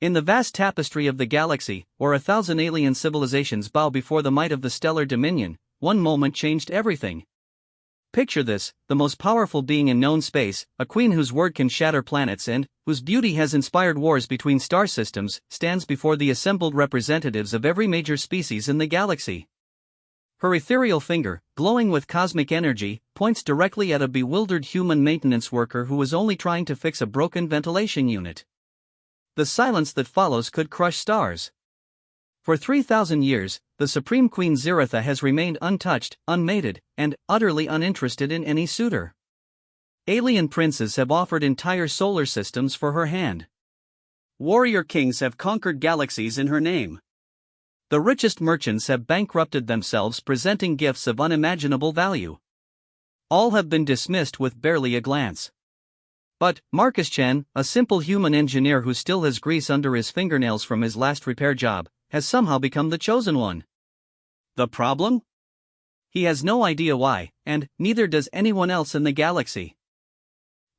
In the vast tapestry of the galaxy, where 1,000 alien civilizations bow before the might of the stellar dominion, one moment changed everything. Picture this: the most powerful being in known space, a queen whose word can shatter planets and whose beauty has inspired wars between star systems, stands before the assembled representatives of every major species in the galaxy. Her ethereal finger, glowing with cosmic energy, points directly at a bewildered human maintenance worker who was only trying to fix a broken ventilation unit. The silence that follows could crush stars. For 3,000 years, the Supreme Queen Ziritha has remained untouched, unmated, and utterly uninterested in any suitor. Alien princes have offered entire solar systems for her hand. Warrior kings have conquered galaxies in her name. The richest merchants have bankrupted themselves presenting gifts of unimaginable value. All have been dismissed with barely a glance. But Marcus Chen, a simple human engineer who still has grease under his fingernails from his last repair job, has somehow become the chosen one. The problem? He has no idea why, and neither does anyone else in the galaxy.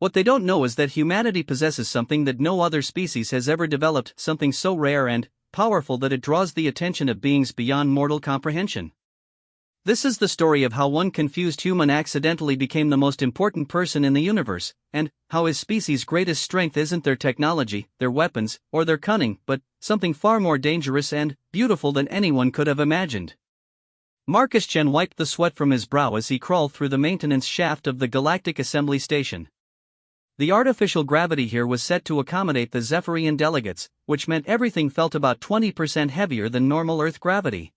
What they don't know is that humanity possesses something that no other species has ever developed, something so rare and powerful that it draws the attention of beings beyond mortal comprehension. This is the story of how one confused human accidentally became the most important person in the universe, and how his species' greatest strength isn't their technology, their weapons, or their cunning, but something far more dangerous and beautiful than anyone could have imagined. Marcus Chen wiped the sweat from his brow as he crawled through the maintenance shaft of the Galactic Assembly Station. The artificial gravity here was set to accommodate the Zephyrian delegates, which meant everything felt about 20% heavier than normal Earth gravity.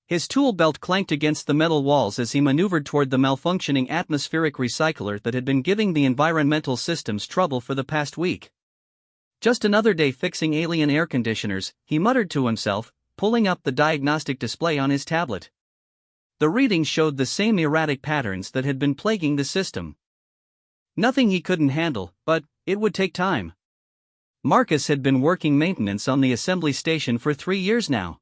His tool belt clanked against the metal walls as he maneuvered toward the malfunctioning atmospheric recycler that had been giving the environmental systems trouble for the past week. Just another day fixing alien air conditioners, he muttered to himself, pulling up the diagnostic display on his tablet. The readings showed the same erratic patterns that had been plaguing the system. Nothing he couldn't handle, but it would take time. Marcus had been working maintenance on the assembly station for 3 years now.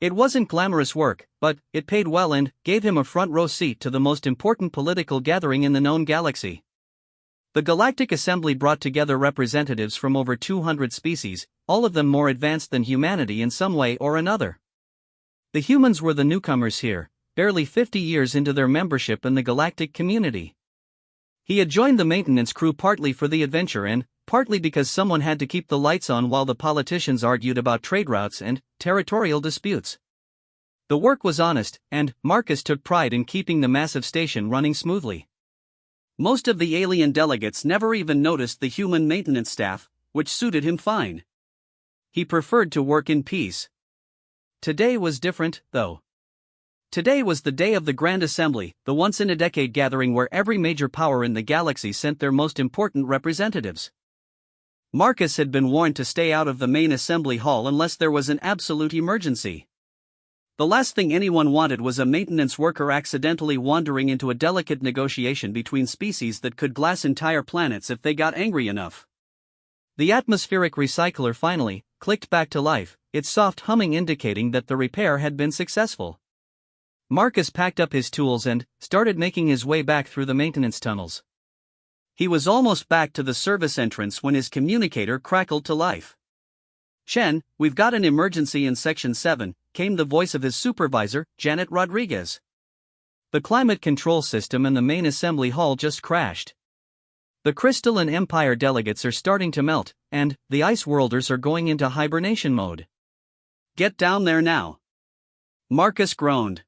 It wasn't glamorous work, but it paid well and gave him a front-row seat to the most important political gathering in the known galaxy. The Galactic Assembly brought together representatives from over 200 species, all of them more advanced than humanity in some way or another. The humans were the newcomers here, barely 50 years into their membership in the galactic community. He had joined the maintenance crew partly for the adventure and partly because someone had to keep the lights on while the politicians argued about trade routes and territorial disputes. The work was honest, and Marcus took pride in keeping the massive station running smoothly. Most of the alien delegates never even noticed the human maintenance staff, which suited him fine. He preferred to work in peace. Today was different, though. Today was the day of the Grand Assembly, the once-in-a-decade gathering where every major power in the galaxy sent their most important representatives. Marcus had been warned to stay out of the main assembly hall unless there was an absolute emergency. The last thing anyone wanted was a maintenance worker accidentally wandering into a delicate negotiation between species that could glass entire planets if they got angry enough. The atmospheric recycler finally clicked back to life, its soft humming indicating that the repair had been successful. Marcus packed up his tools and started making his way back through the maintenance tunnels. He was almost back to the service entrance when his communicator crackled to life. "Chen, we've got an emergency in Section 7, came the voice of his supervisor, Janet Rodriguez. The climate control system in the main assembly hall just crashed. The Crystal and Empire delegates are starting to melt, and the Ice Worlders are going into hibernation mode. Get down there now." Marcus groaned.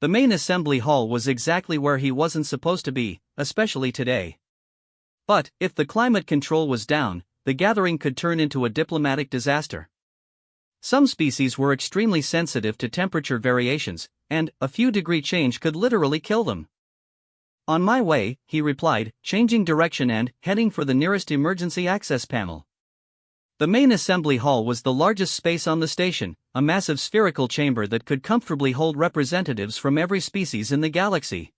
The main assembly hall was exactly where he wasn't supposed to be, especially today. But if the climate control was down, the gathering could turn into a diplomatic disaster. Some species were extremely sensitive to temperature variations, and a few degree change could literally kill them. "On my way," he replied, changing direction and heading for the nearest emergency access panel. The main assembly hall was the largest space on the station, a massive spherical chamber that could comfortably hold representatives from every species in the galaxy.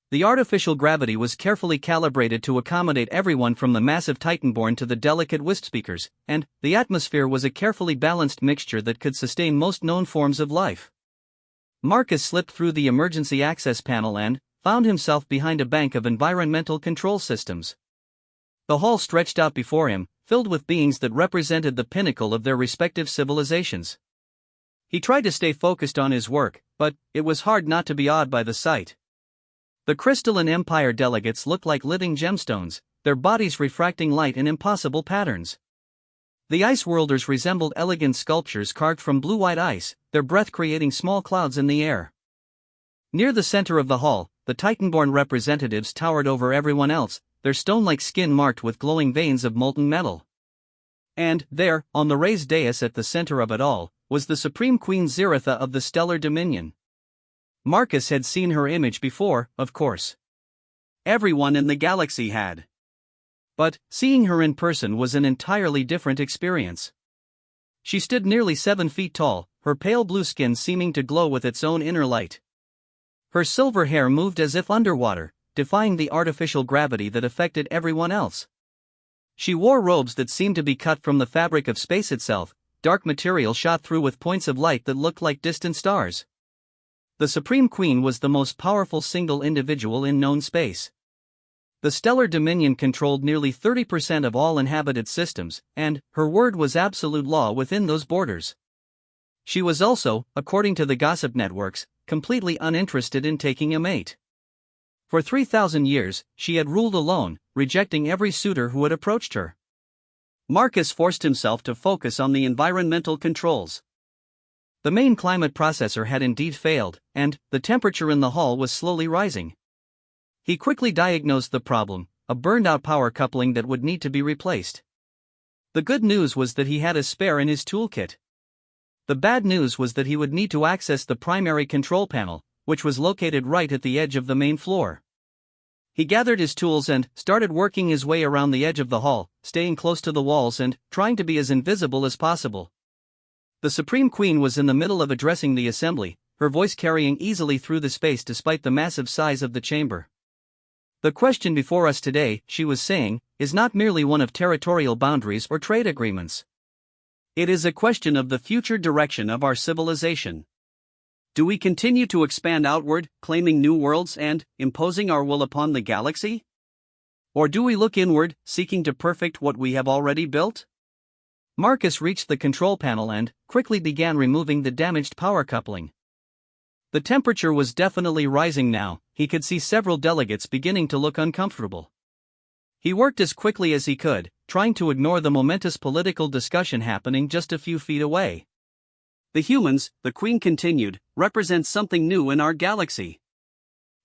The artificial gravity was carefully calibrated to accommodate everyone from the massive Titanborn to the delicate wisp speakers, and the atmosphere was a carefully balanced mixture that could sustain most known forms of life. Marcus slipped through the emergency access panel and found himself behind a bank of environmental control systems. The hall stretched out before him, filled with beings that represented the pinnacle of their respective civilizations. He tried to stay focused on his work, but it was hard not to be awed by the sight. The crystalline empire delegates looked like living gemstones, their bodies refracting light in impossible patterns. The ice worlders resembled elegant sculptures carved from blue-white ice, their breath creating small clouds in the air. Near the center of the hall, the Titanborn representatives towered over everyone else, their stone-like skin marked with glowing veins of molten metal. And there, on the raised dais at the center of it all, was the Supreme Queen Ziritha of the Stellar Dominion. Marcus had seen her image before, of course. Everyone in the galaxy had. But seeing her in person was an entirely different experience. She stood nearly 7 feet tall, her pale blue skin seeming to glow with its own inner light. Her silver hair moved as if underwater, defying the artificial gravity that affected everyone else. She wore robes that seemed to be cut from the fabric of space itself, dark material shot through with points of light that looked like distant stars. The Supreme Queen was the most powerful single individual in known space. The Stellar Dominion controlled nearly 30% of all inhabited systems, and her word was absolute law within those borders. She was also, according to the gossip networks, completely uninterested in taking a mate. For 3,000 years, she had ruled alone, rejecting every suitor who had approached her. Marcus forced himself to focus on the environmental controls. The main climate processor had indeed failed, and the temperature in the hall was slowly rising. He quickly diagnosed the problem, a burned-out power coupling that would need to be replaced. The good news was that he had a spare in his toolkit. The bad news was that he would need to access the primary control panel, which was located right at the edge of the main floor. He gathered his tools and started working his way around the edge of the hall, staying close to the walls and trying to be as invisible as possible. The Supreme Queen was in the middle of addressing the assembly, her voice carrying easily through the space despite the massive size of the chamber. The question before us today, she was saying, is not merely one of territorial boundaries or trade agreements. It is a question of the future direction of our civilization. Do we continue to expand outward, claiming new worlds and imposing our will upon the galaxy? Or do we look inward, seeking to perfect what we have already built? Marcus reached the control panel and quickly began removing the damaged power coupling. The temperature was definitely rising now. He could see several delegates beginning to look uncomfortable. He worked as quickly as he could, trying to ignore the momentous political discussion happening just a few feet away. The humans, the Queen continued, represent something new in our galaxy.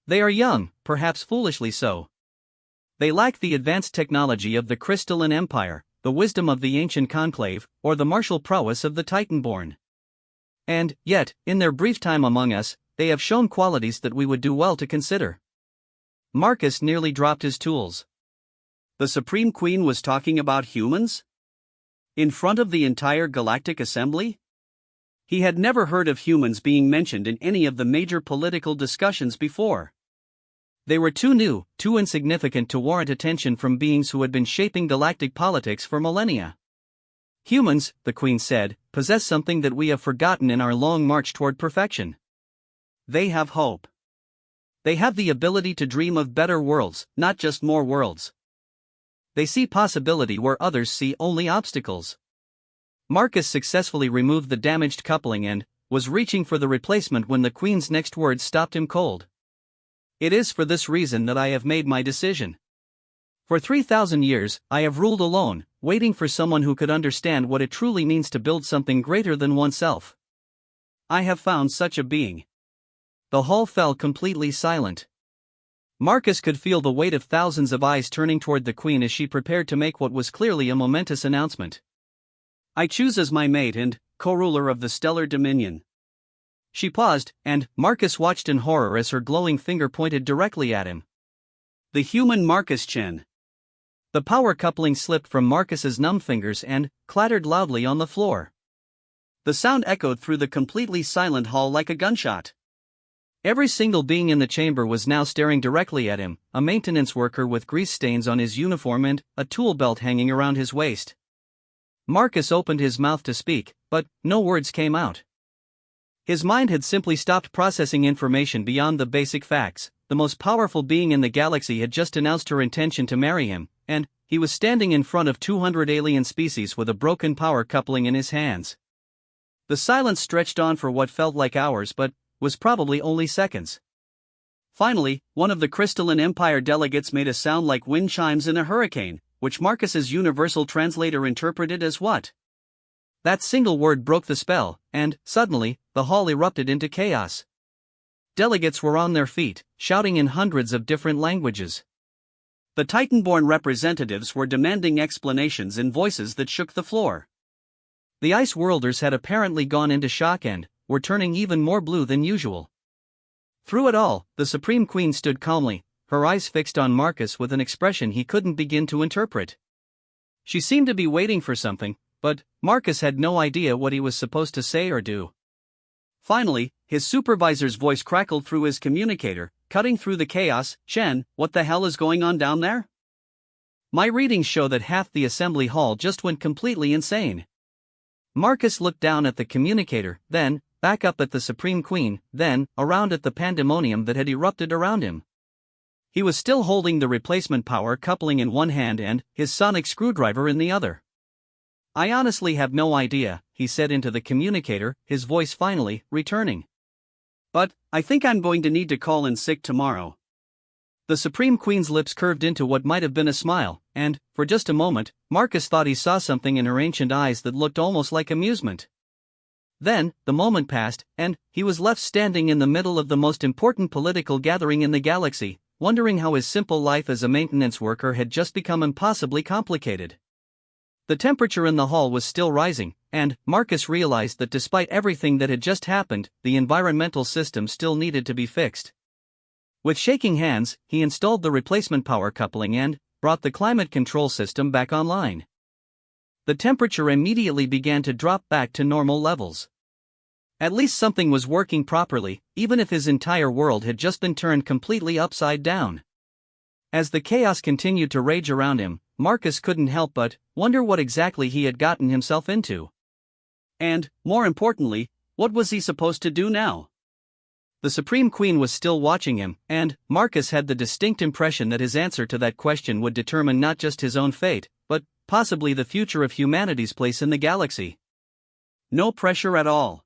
They are young, perhaps foolishly so. They lack the advanced technology of the Crystalline Empire, the wisdom of the ancient conclave, or the martial prowess of the Titanborn. And, yet, in their brief time among us, they have shown qualities that we would do well to consider. Marcus nearly dropped his tools. The Supreme Queen was talking about humans? In front of the entire Galactic Assembly? He had never heard of humans being mentioned in any of the major political discussions before. They were too new, too insignificant to warrant attention from beings who had been shaping galactic politics for millennia. Humans, the Queen said, possess something that we have forgotten in our long march toward perfection. They have hope. They have the ability to dream of better worlds, not just more worlds. They see possibility where others see only obstacles. Marcus successfully removed the damaged coupling and was reaching for the replacement when the Queen's next words stopped him cold. It is for this reason that I have made my decision. For 3,000 years, I have ruled alone, waiting for someone who could understand what it truly means to build something greater than oneself. I have found such a being. The hall fell completely silent. Marcus could feel the weight of thousands of eyes turning toward the Queen as she prepared to make what was clearly a momentous announcement. I choose as my mate and co-ruler of the Stellar Dominion. She paused, and Marcus watched in horror as her glowing finger pointed directly at him. The human Marcus Chen. The power coupling slipped from Marcus's numb fingers and clattered loudly on the floor. The sound echoed through the completely silent hall like a gunshot. Every single being in the chamber was now staring directly at him, a maintenance worker with grease stains on his uniform and a tool belt hanging around his waist. Marcus opened his mouth to speak, but no words came out. His mind had simply stopped processing information beyond the basic facts. The most powerful being in the galaxy had just announced her intention to marry him, and he was standing in front of 200 alien species with a broken power coupling in his hands. The silence stretched on for what felt like hours but was probably only seconds. Finally, one of the Crystalline Empire delegates made a sound like wind chimes in a hurricane, which Marcus's universal translator interpreted as what? That single word broke the spell, and, suddenly, the hall erupted into chaos. Delegates were on their feet, shouting in hundreds of different languages. The Titan-born representatives were demanding explanations in voices that shook the floor. The Ice Worlders had apparently gone into shock and were turning even more blue than usual. Through it all, the Supreme Queen stood calmly, her eyes fixed on Marcus with an expression he couldn't begin to interpret. She seemed to be waiting for something, but Marcus had no idea what he was supposed to say or do. Finally, his supervisor's voice crackled through his communicator, cutting through the chaos. "Chen, what the hell is going on down there? My readings show that half the assembly hall just went completely insane." Marcus looked down at the communicator, then back up at the Supreme Queen, then around at the pandemonium that had erupted around him. He was still holding the replacement power coupling in one hand and his sonic screwdriver in the other. "I honestly have no idea," he said into the communicator, his voice finally returning. "But I think I'm going to need to call in sick tomorrow." The Supreme Queen's lips curved into what might have been a smile, and, for just a moment, Marcus thought he saw something in her ancient eyes that looked almost like amusement. Then, the moment passed, and he was left standing in the middle of the most important political gathering in the galaxy, wondering how his simple life as a maintenance worker had just become impossibly complicated. The temperature in the hall was still rising, and Marcus realized that despite everything that had just happened, the environmental system still needed to be fixed. With shaking hands, he installed the replacement power coupling and brought the climate control system back online. The temperature immediately began to drop back to normal levels. At least something was working properly, even if his entire world had just been turned completely upside down. As the chaos continued to rage around him, Marcus couldn't help but wonder what exactly he had gotten himself into. And, more importantly, what was he supposed to do now? The Supreme Queen was still watching him, and Marcus had the distinct impression that his answer to that question would determine not just his own fate, but possibly the future of humanity's place in the galaxy. No pressure at all.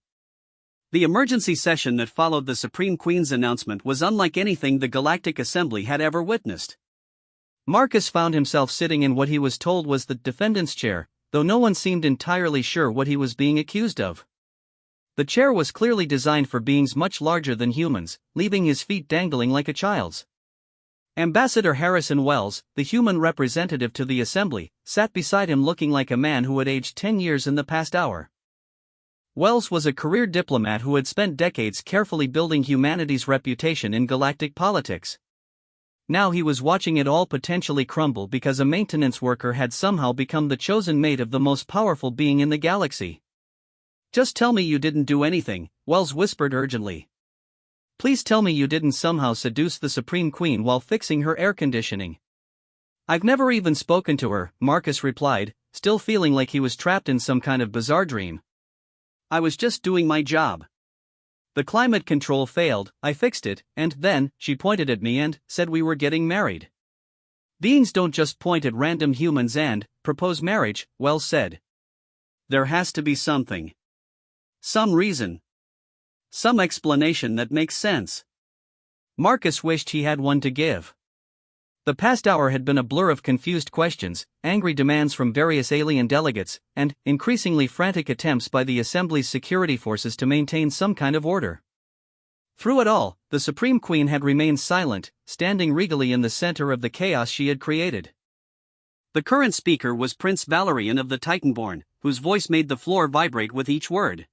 The emergency session that followed the Supreme Queen's announcement was unlike anything the Galactic Assembly had ever witnessed. Marcus found himself sitting in what he was told was the defendant's chair, though no one seemed entirely sure what he was being accused of. The chair was clearly designed for beings much larger than humans, leaving his feet dangling like a child's. Ambassador Harrison Wells, the human representative to the assembly, sat beside him looking like a man who had aged 10 years in the past hour. Wells was a career diplomat who had spent decades carefully building humanity's reputation in galactic politics. Now he was watching it all potentially crumble because a maintenance worker had somehow become the chosen mate of the most powerful being in the galaxy. "Just tell me you didn't do anything," Wells whispered urgently. "Please tell me you didn't somehow seduce the Supreme Queen while fixing her air conditioning." "I've never even spoken to her," Marcus replied, still feeling like he was trapped in some kind of bizarre dream. "I was just doing my job. The climate control failed, I fixed it, and then she pointed at me and said we were getting married." "Beings don't just point at random humans and propose marriage," Wells said. "There has to be something. Some reason. Some explanation that makes sense." Marcus wished he had one to give. The past hour had been a blur of confused questions, angry demands from various alien delegates, and increasingly frantic attempts by the Assembly's security forces to maintain some kind of order. Through it all, the Supreme Queen had remained silent, standing regally in the center of the chaos she had created. The current speaker was Prince Valerian of the Titanborn, whose voice made the floor vibrate with each word.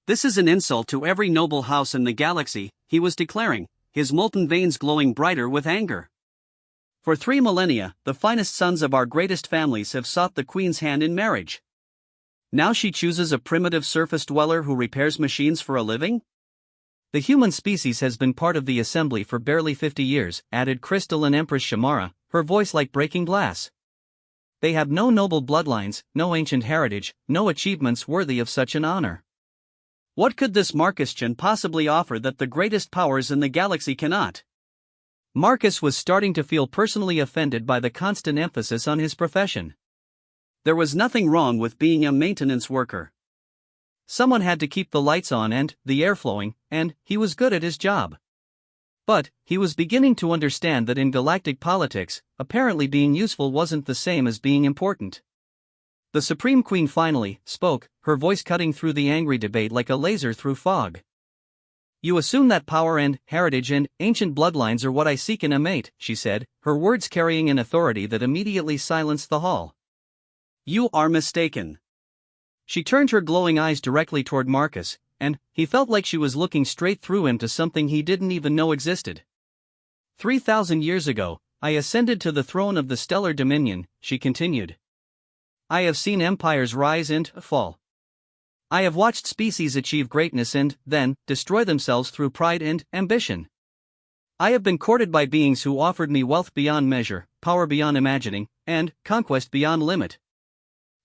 "This is an insult to every noble house in the galaxy," he was declaring, his molten veins glowing brighter with anger. "For 3 millennia, the finest sons of our greatest families have sought the Queen's hand in marriage. Now she chooses a primitive surface dweller who repairs machines for a living? The human species has been part of the assembly for barely 50 years, added Crystalline Empress Shamara, her voice like breaking glass. They have no noble bloodlines, no ancient heritage, no achievements worthy of such an honor. What could this Marcus Chen possibly offer that the greatest powers in the galaxy cannot? Marcus was starting to feel personally offended by the constant emphasis on his profession. There was nothing wrong with being a maintenance worker. Someone had to keep the lights on and the air flowing, and he was good at his job. But he was beginning to understand that in galactic politics, apparently being useful wasn't the same as being important. The Supreme Queen finally spoke, her voice cutting through the angry debate like a laser through fog. "You assume that power and heritage and ancient bloodlines are what I seek in a mate," she said, her words carrying an authority that immediately silenced the hall. "You are mistaken." She turned her glowing eyes directly toward Marcus, and he felt like she was looking straight through him to something he didn't even know existed. 3,000 years ago, I ascended to the throne of the Stellar Dominion, she continued. I have seen empires rise and fall. I have watched species achieve greatness and, then, destroy themselves through pride and ambition. I have been courted by beings who offered me wealth beyond measure, power beyond imagining, and conquest beyond limit.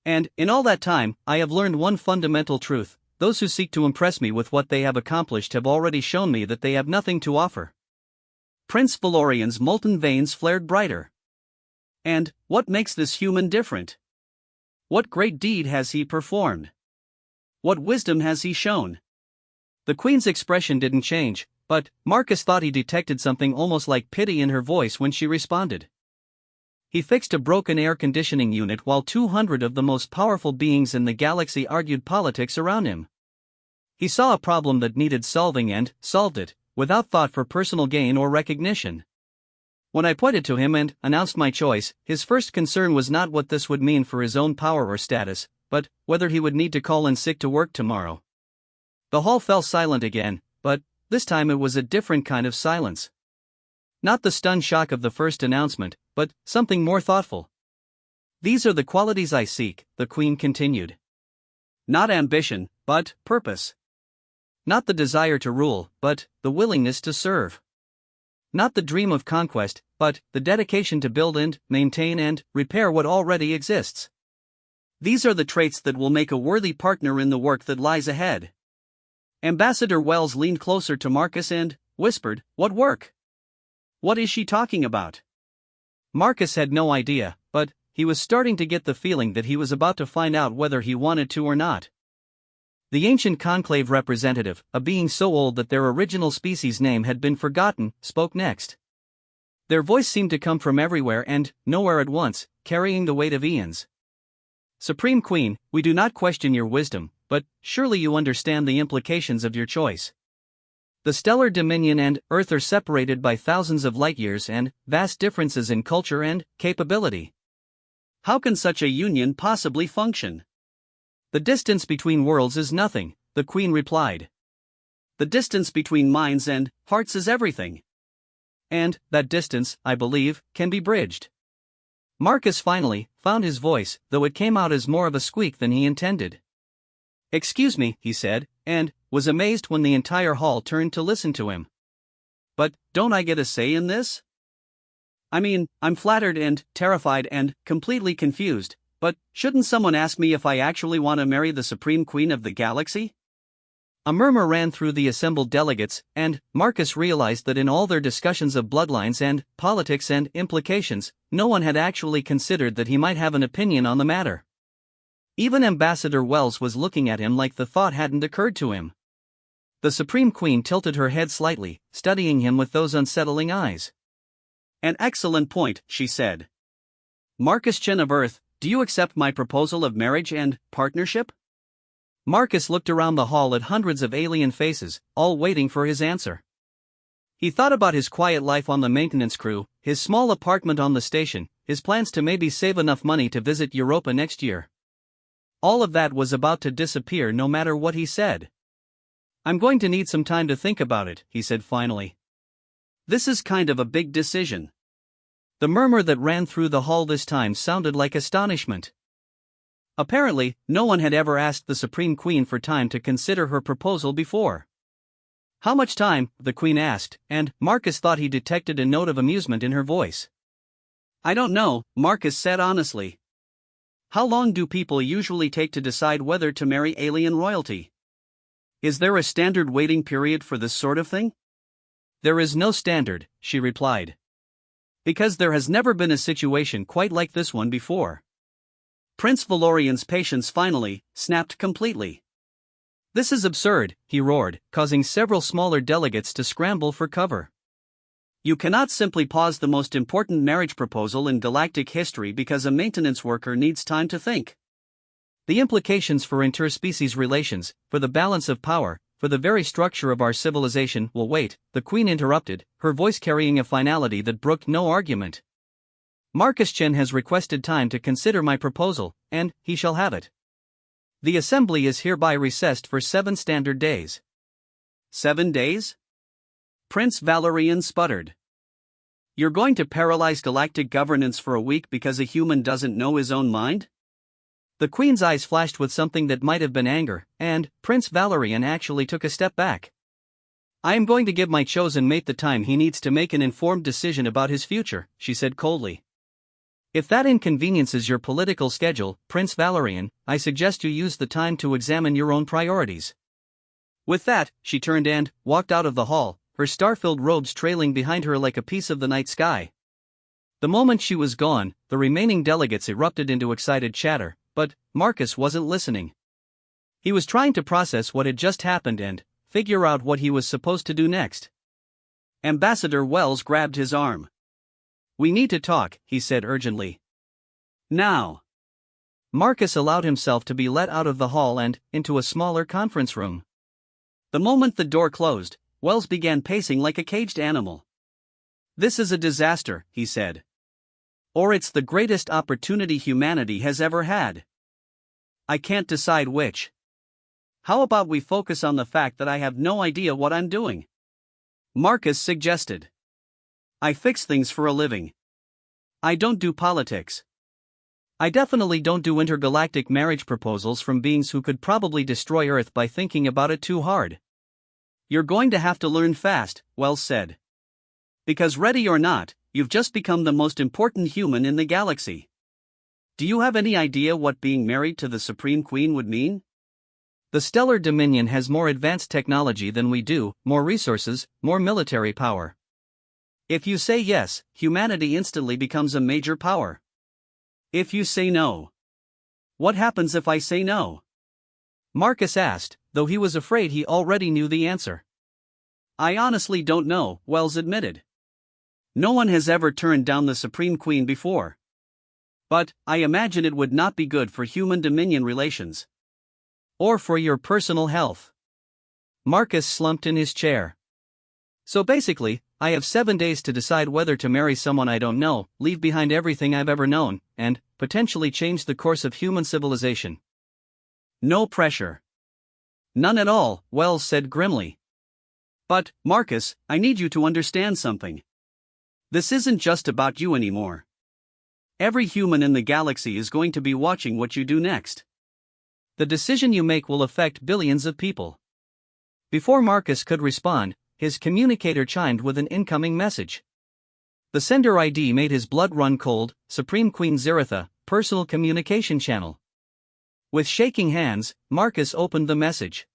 And, in all that time, I have learned one fundamental truth: those who seek to impress me with what they have accomplished have already shown me that they have nothing to offer. Prince Valorian's molten veins flared brighter. And, what makes this human different? What great deed has he performed? What wisdom has he shown? The Queen's expression didn't change, but Marcus thought he detected something almost like pity in her voice when she responded. He fixed a broken air conditioning unit while 200 of the most powerful beings in the galaxy argued politics around him. He saw a problem that needed solving and solved it, without thought for personal gain or recognition. When I pointed to him and announced my choice, his first concern was not what this would mean for his own power or status, but whether he would need to call in sick to work tomorrow. The hall fell silent again, but this time it was a different kind of silence. Not the stunned shock of the first announcement, but something more thoughtful. These are the qualities I seek, the Queen continued. Not ambition, but purpose. Not the desire to rule, but the willingness to serve. Not the dream of conquest, but the dedication to build and maintain and repair what already exists. These are the traits that will make a worthy partner in the work that lies ahead. Ambassador Wells leaned closer to Marcus and whispered, "What work? What is she talking about?" Marcus had no idea, but he was starting to get the feeling that he was about to find out whether he wanted to or not. The ancient conclave representative, a being so old that their original species name had been forgotten, spoke next. Their voice seemed to come from everywhere and nowhere at once, carrying the weight of eons. "Supreme Queen, we do not question your wisdom, but surely you understand the implications of your choice. The Stellar Dominion and Earth are separated by thousands of light-years and vast differences in culture and capability. How can such a union possibly function?" "The distance between worlds is nothing," the Queen replied. "The distance between minds and hearts is everything. And that distance, I believe, can be bridged." Marcus finally found his voice, though it came out as more of a squeak than he intended. "Excuse me," he said, and was amazed when the entire hall turned to listen to him. "But don't I get a say in this? I mean, I'm flattered and terrified and completely confused, but shouldn't someone ask me if I actually want to marry the Supreme Queen of the galaxy?" A murmur ran through the assembled delegates, and Marcus realized that in all their discussions of bloodlines and politics and implications, no one had actually considered that he might have an opinion on the matter. Even Ambassador Wells was looking at him like the thought hadn't occurred to him. The Supreme Queen tilted her head slightly, studying him with those unsettling eyes. "An excellent point," she said. "Marcus Chen of Earth, do you accept my proposal of marriage and partnership?" Marcus looked around the hall at hundreds of alien faces, all waiting for his answer. He thought about his quiet life on the maintenance crew, his small apartment on the station, his plans to maybe save enough money to visit Europa next year. All of that was about to disappear no matter what he said. "I'm going to need some time to think about it," he said finally. "This is kind of a big decision." The murmur that ran through the hall this time sounded like astonishment. Apparently, no one had ever asked the Supreme Queen for time to consider her proposal before. "How much time?" the Queen asked, and Marcus thought he detected a note of amusement in her voice. "I don't know," Marcus said honestly. "How long do people usually take to decide whether to marry alien royalty? Is there a standard waiting period for this sort of thing?" "There is no standard," she replied. Because there has never been a situation quite like this one before. Prince Valorian's patience finally snapped completely. This is absurd, he roared, causing several smaller delegates to scramble for cover. You cannot simply pause the most important marriage proposal in galactic history because a maintenance worker needs time to think. The implications for interspecies relations, for the balance of power, for the very structure of our civilization will wait, the Queen interrupted, her voice carrying a finality that brooked no argument. Marcus Chen has requested time to consider my proposal, and he shall have it. The assembly is hereby recessed for 7 standard days. 7 days? Prince Valerian sputtered. You're going to paralyze galactic governance for a week because a human doesn't know his own mind? The Queen's eyes flashed with something that might have been anger, and Prince Valerian actually took a step back. I am going to give my chosen mate the time he needs to make an informed decision about his future, she said coldly. If that inconveniences your political schedule, Prince Valerian, I suggest you use the time to examine your own priorities. With that, she turned and walked out of the hall, her star-filled robes trailing behind her like a piece of the night sky. The moment she was gone, the remaining delegates erupted into excited chatter, but Marcus wasn't listening. He was trying to process what had just happened and figure out what he was supposed to do next. Ambassador Wells grabbed his arm. We need to talk, he said urgently. Now. Marcus allowed himself to be let out of the hall and into a smaller conference room. The moment the door closed, Wells began pacing like a caged animal. This is a disaster, he said. Or it's the greatest opportunity humanity has ever had. I can't decide which. How about we focus on the fact that I have no idea what I'm doing? Marcus suggested. I fix things for a living. I don't do politics. I definitely don't do intergalactic marriage proposals from beings who could probably destroy Earth by thinking about it too hard. You're going to have to learn fast, Wells said. Because ready or not, you've just become the most important human in the galaxy. Do you have any idea what being married to the Supreme Queen would mean? The Stellar Dominion has more advanced technology than we do, more resources, more military power. If you say yes, humanity instantly becomes a major power. If you say no. What happens if I say no? Marcus asked, though he was afraid he already knew the answer. I honestly don't know, Wells admitted. No one has ever turned down the Supreme Queen before. But I imagine it would not be good for human-dominion relations. Or for your personal health. Marcus slumped in his chair. So basically, I have 7 days to decide whether to marry someone I don't know, leave behind everything I've ever known, and potentially change the course of human civilization. No pressure. None at all, Wells said grimly. But, Marcus, I need you to understand something. This isn't just about you anymore. Every human in the galaxy is going to be watching what you do next. The decision you make will affect billions of people. Before Marcus could respond, his communicator chimed with an incoming message. The sender ID made his blood run cold. Supreme Queen Ziritha, personal communication channel. With shaking hands, Marcus opened the message.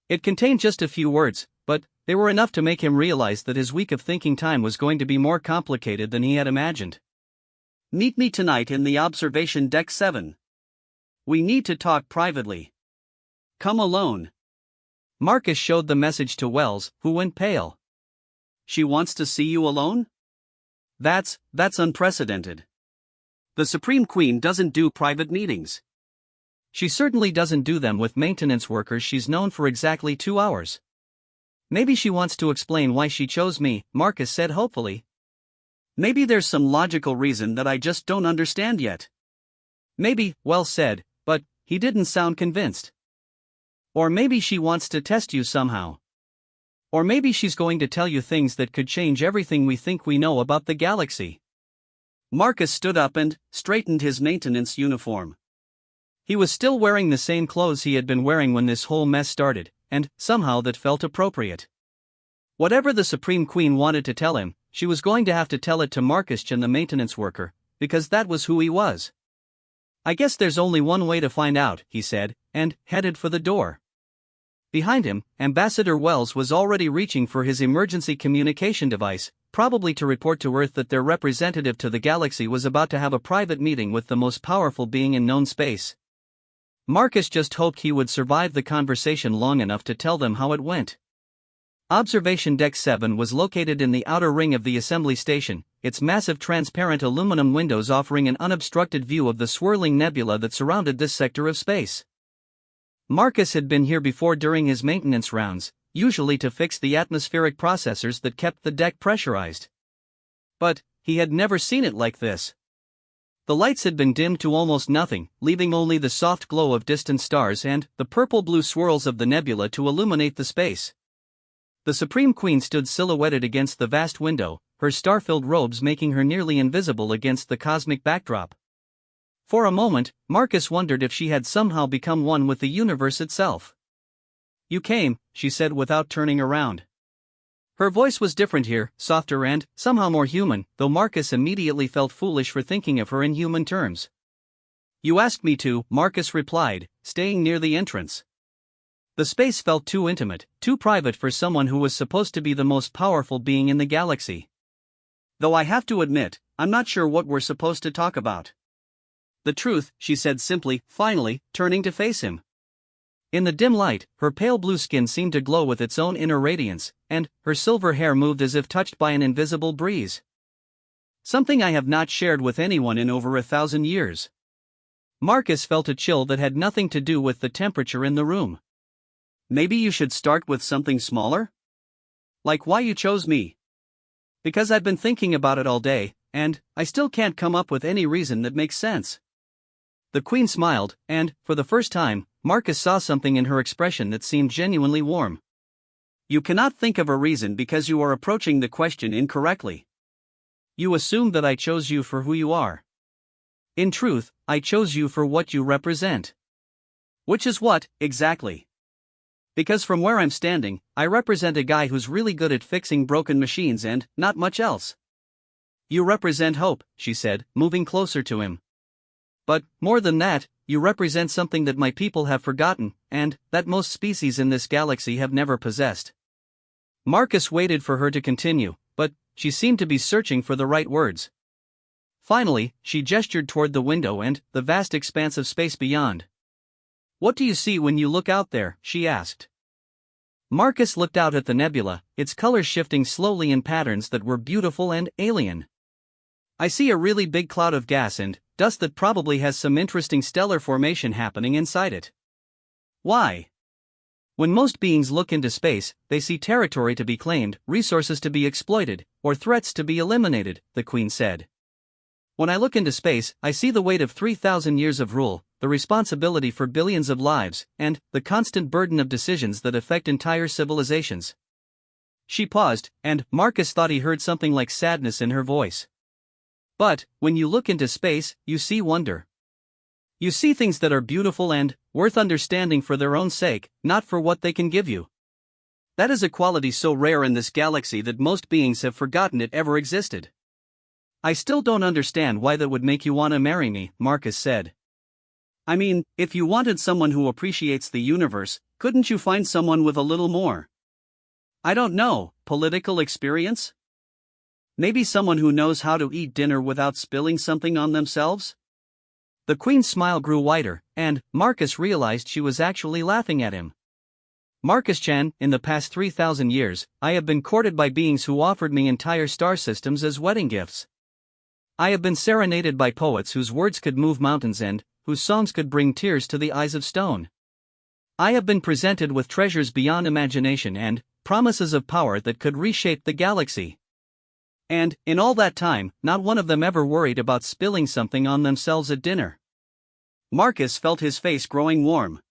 It contained just a few words, but they were enough to make him realize that his week of thinking time was going to be more complicated than he had imagined. Meet me tonight in the observation deck 7. We need to talk privately. Come alone. Marcus showed the message to Wells, who went pale. She wants to see you alone? That's unprecedented. The Supreme Queen doesn't do private meetings. She certainly doesn't do them with maintenance workers she's known for exactly 2 hours. Maybe she wants to explain why she chose me, Marcus said hopefully. Maybe there's some logical reason that I just don't understand yet. Maybe, Wells said, but he didn't sound convinced. Or maybe she wants to test you somehow. Or maybe she's going to tell you things that could change everything we think we know about the galaxy. Marcus stood up and straightened his maintenance uniform. He was still wearing the same clothes he had been wearing when this whole mess started, and somehow that felt appropriate. Whatever the Supreme Queen wanted to tell him, she was going to have to tell it to Marcus Chen, the maintenance worker, because that was who he was. I guess there's only one way to find out, he said, and headed for the door. Behind him, Ambassador Wells was already reaching for his emergency communication device, probably to report to Earth that their representative to the galaxy was about to have a private meeting with the most powerful being in known space. Marcus just hoped he would survive the conversation long enough to tell them how it went. Observation Deck 7 was located in the outer ring of the assembly station, its massive transparent aluminum windows offering an unobstructed view of the swirling nebula that surrounded this sector of space. Marcus had been here before during his maintenance rounds, usually to fix the atmospheric processors that kept the deck pressurized. But he had never seen it like this. The lights had been dimmed to almost nothing, leaving only the soft glow of distant stars and the purple-blue swirls of the nebula to illuminate the space. The Supreme Queen stood silhouetted against the vast window, her star-filled robes making her nearly invisible against the cosmic backdrop. For a moment, Marcus wondered if she had somehow become one with the universe itself. "You came," she said without turning around. Her voice was different here, softer and, somehow more human, though Marcus immediately felt foolish for thinking of her in human terms. "You asked me to," Marcus replied, staying near the entrance. The space felt too intimate, too private for someone who was supposed to be the most powerful being in the galaxy. "Though I have to admit, I'm not sure what we're supposed to talk about." "The truth," she said simply, finally, turning to face him. In the dim light, her pale blue skin seemed to glow with its own inner radiance, and her silver hair moved as if touched by an invisible breeze. "Something I have not shared with anyone in over 1,000 years." Marcus felt a chill that had nothing to do with the temperature in the room. "Maybe you should start with something smaller? Like why you chose me?" "Because I've been thinking about it all day, and I still can't come up with any reason that makes sense." The Queen smiled, and, for the first time, Marcus saw something in her expression that seemed genuinely warm. "You cannot think of a reason because you are approaching the question incorrectly. You assume that I chose you for who you are. In truth, I chose you for what you represent." "Which is what, exactly?" "Because from where I'm standing, I represent a guy who's really good at fixing broken machines and not much else." "You represent hope," she said, moving closer to him. "But, more than that, you represent something that my people have forgotten, and that most species in this galaxy have never possessed." Marcus waited for her to continue, but she seemed to be searching for the right words. Finally, she gestured toward the window and the vast expanse of space beyond. "What do you see when you look out there?" she asked. Marcus looked out at the nebula, its colors shifting slowly in patterns that were beautiful and alien. "I see a really big cloud of gas and dust that probably has some interesting stellar formation happening inside it." "Why?" "When most beings look into space, they see territory to be claimed, resources to be exploited, or threats to be eliminated," the Queen said. "When I look into space, I see the weight of 3,000 years of rule, the responsibility for billions of lives, and the constant burden of decisions that affect entire civilizations." She paused, and Marcus thought he heard something like sadness in her voice. "But, when you look into space, you see wonder. You see things that are beautiful and worth understanding for their own sake, not for what they can give you. That is a quality so rare in this galaxy that most beings have forgotten it ever existed." "I still don't understand why that would make you want to marry me," Marcus said. "I mean, if you wanted someone who appreciates the universe, couldn't you find someone with a little more? I don't know, political experience? Maybe someone who knows how to eat dinner without spilling something on themselves?" The Queen's smile grew wider, and Marcus realized she was actually laughing at him. "Marcus-chan, in the past 3,000 years, I have been courted by beings who offered me entire star systems as wedding gifts. I have been serenaded by poets whose words could move mountains and whose songs could bring tears to the eyes of stone. I have been presented with treasures beyond imagination and promises of power that could reshape the galaxy. And, in all that time, not one of them ever worried about spilling something on themselves at dinner." Marcus felt his face growing warm.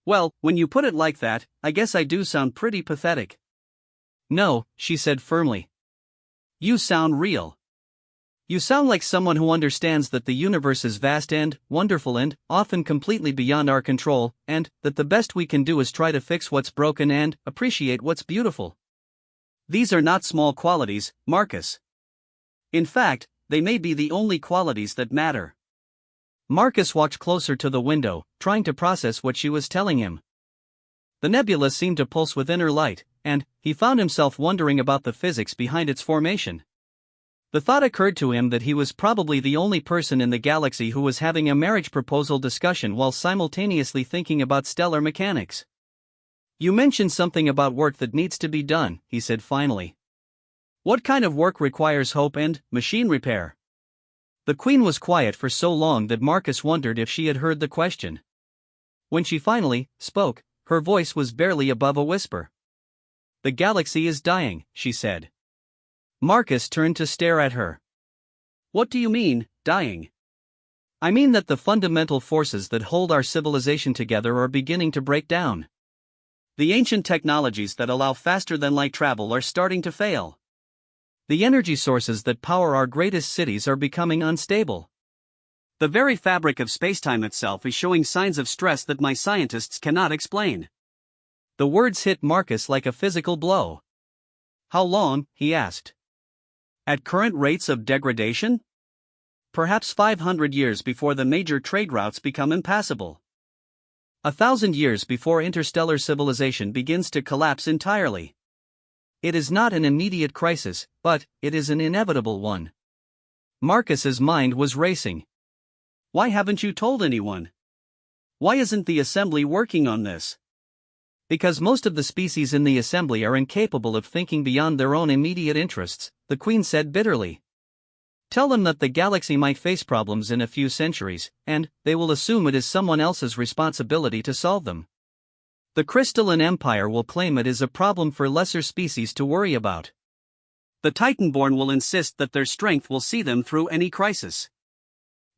"Well, when you put it like that, I guess I do sound pretty pathetic." "No," she said firmly. "You sound real. You sound like someone who understands that the universe is vast and wonderful and often completely beyond our control, and that the best we can do is try to fix what's broken and appreciate what's beautiful. These are not small qualities, Marcus. In fact, they may be the only qualities that matter." Marcus walked closer to the window, trying to process what she was telling him. The nebula seemed to pulse with inner light, and he found himself wondering about the physics behind its formation. The thought occurred to him that he was probably the only person in the galaxy who was having a marriage proposal discussion while simultaneously thinking about stellar mechanics. "You mentioned something about work that needs to be done," he said finally. "What kind of work requires hope and machine repair?" The Queen was quiet for so long that Marcus wondered if she had heard the question. When she finally spoke, her voice was barely above a whisper. "The galaxy is dying," she said. Marcus turned to stare at her. "What do you mean, dying?" "I mean that the fundamental forces that hold our civilization together are beginning to break down. The ancient technologies that allow faster-than-light travel are starting to fail. The energy sources that power our greatest cities are becoming unstable. The very fabric of spacetime itself is showing signs of stress that my scientists cannot explain." The words hit Marcus like a physical blow. "How long?" he asked. "At current rates of degradation? Perhaps 500 years before the major trade routes become impassable. 1,000 years before interstellar civilization begins to collapse entirely. It is not an immediate crisis, but it is an inevitable one." Marcus's mind was racing. "Why haven't you told anyone? Why isn't the Assembly working on this?" "Because most of the species in the Assembly are incapable of thinking beyond their own immediate interests," the Queen said bitterly. "Tell them that the galaxy might face problems in a few centuries, and they will assume it is someone else's responsibility to solve them. The Crystalline Empire will claim it is a problem for lesser species to worry about. The Titanborn will insist that their strength will see them through any crisis.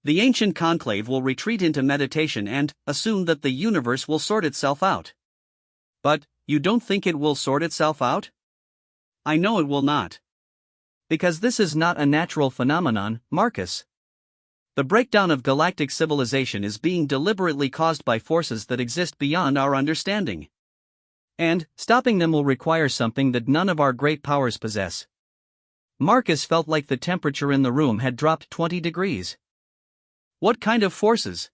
The Ancient Conclave will retreat into meditation and assume that the universe will sort itself out." "But you don't think it will sort itself out?" "I know it will not. Because this is not a natural phenomenon, Marcus. The breakdown of galactic civilization is being deliberately caused by forces that exist beyond our understanding. And stopping them will require something that none of our great powers possess." Marcus felt like the temperature in the room had dropped 20 degrees. "What kind of forces?"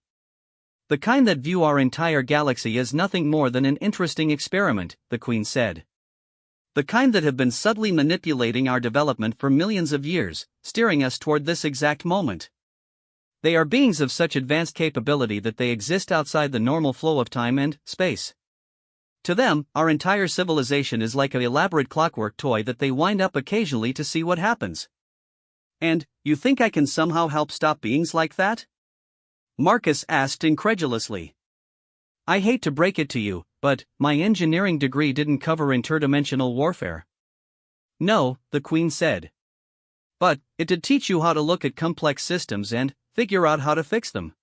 "The kind that view our entire galaxy as nothing more than an interesting experiment," the Queen said. "The kind that have been subtly manipulating our development for millions of years, steering us toward this exact moment. They are beings of such advanced capability that they exist outside the normal flow of time and space. To them, our entire civilization is like an elaborate clockwork toy that they wind up occasionally to see what happens." "And you think I can somehow help stop beings like that?" Marcus asked incredulously. "I hate to break it to you, but my engineering degree didn't cover interdimensional warfare." "No," the Queen said. "But it did teach you how to look at complex systems and figure out how to fix them.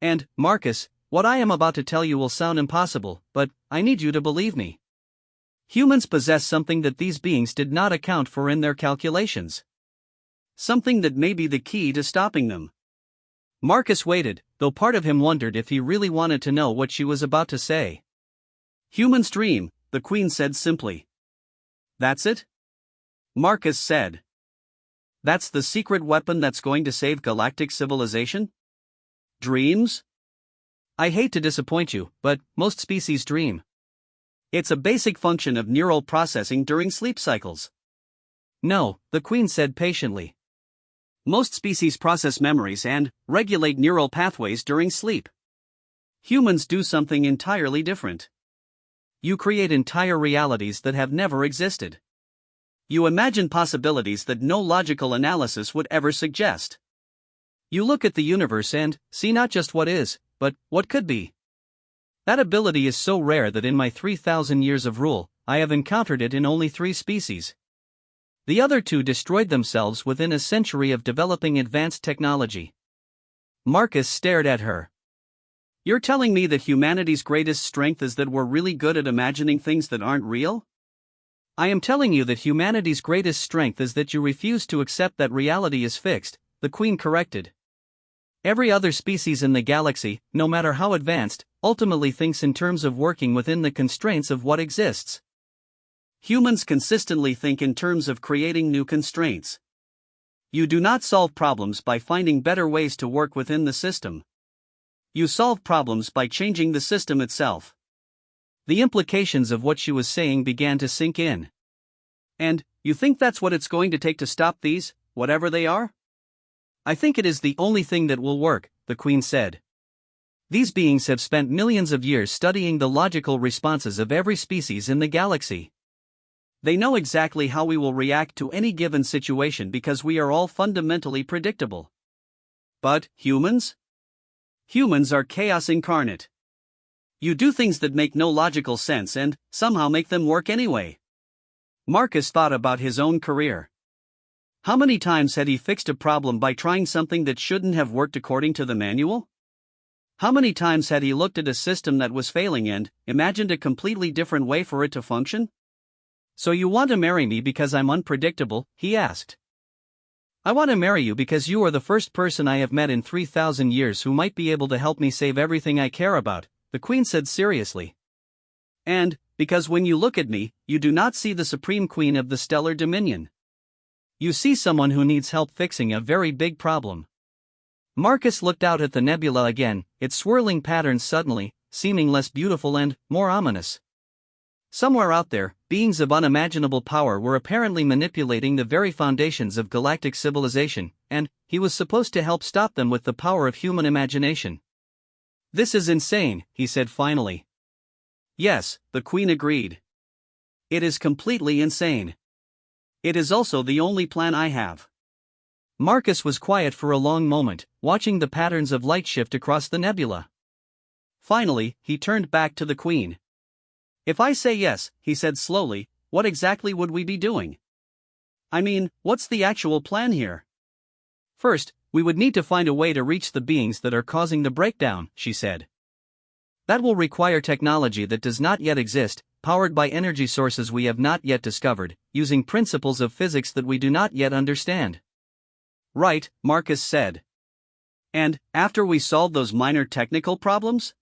And, Marcus, what I am about to tell you will sound impossible, but I need you to believe me. Humans possess something that these beings did not account for in their calculations. Something that may be the key to stopping them." Marcus waited, though part of him wondered if he really wanted to know what she was about to say. "Humans dream," the Queen said simply. "That's it?" Marcus said. "That's the secret weapon that's going to save galactic civilization? Dreams?" "I hate to disappoint you, but most species dream. It's a basic function of neural processing during sleep cycles." "No," the Queen said patiently. "Most species process memories and regulate neural pathways during sleep. Humans do something entirely different. You create entire realities that have never existed. You imagine possibilities that no logical analysis would ever suggest. You look at the universe and see not just what is, but what could be. That ability is so rare that in my 3,000 years of rule, I have encountered it in only 3 species. The other 2 destroyed themselves within a century of developing advanced technology." Marcus stared at her. "You're telling me that humanity's greatest strength is that we're really good at imagining things that aren't real?" "I am telling you that humanity's greatest strength is that you refuse to accept that reality is fixed," the Queen corrected. "Every other species in the galaxy, no matter how advanced, ultimately thinks in terms of working within the constraints of what exists. Humans consistently think in terms of creating new constraints. You do not solve problems by finding better ways to work within the system. You solve problems by changing the system itself. The implications of what she was saying began to sink in. And, you think that's what it's going to take to stop these, whatever they are? I think it is the only thing that will work, the Queen said. These beings have spent millions of years studying the logical responses of every species in the galaxy. They know exactly how we will react to any given situation because we are all fundamentally predictable. But, humans? Humans are chaos incarnate. You do things that make no logical sense and, somehow make them work anyway. Marcus thought about his own career. How many times had he fixed a problem by trying something that shouldn't have worked according to the manual? How many times had he looked at a system that was failing and imagined a completely different way for it to function? So you want to marry me because I'm unpredictable? He asked. I want to marry you because you are the first person I have met in 3,000 years who might be able to help me save everything I care about, the Queen said seriously. And, because when you look at me, you do not see the Supreme Queen of the Stellar Dominion. You see someone who needs help fixing a very big problem. Marcus looked out at the nebula again, its swirling patterns suddenly seeming less beautiful and more ominous. Somewhere out there, beings of unimaginable power were apparently manipulating the very foundations of galactic civilization, and he was supposed to help stop them with the power of human imagination. This is insane, he said finally. Yes, the Queen agreed. It is completely insane. It is also the only plan I have. Marcus was quiet for a long moment, watching the patterns of light shift across the nebula. Finally, he turned back to the Queen. If I say yes, he said slowly, what exactly would we be doing? I mean, what's the actual plan here? First, we would need to find a way to reach the beings that are causing the breakdown, she said. That will require technology that does not yet exist, powered by energy sources we have not yet discovered, using principles of physics that we do not yet understand. Right, Marcus said. And, after we solve those minor technical problems?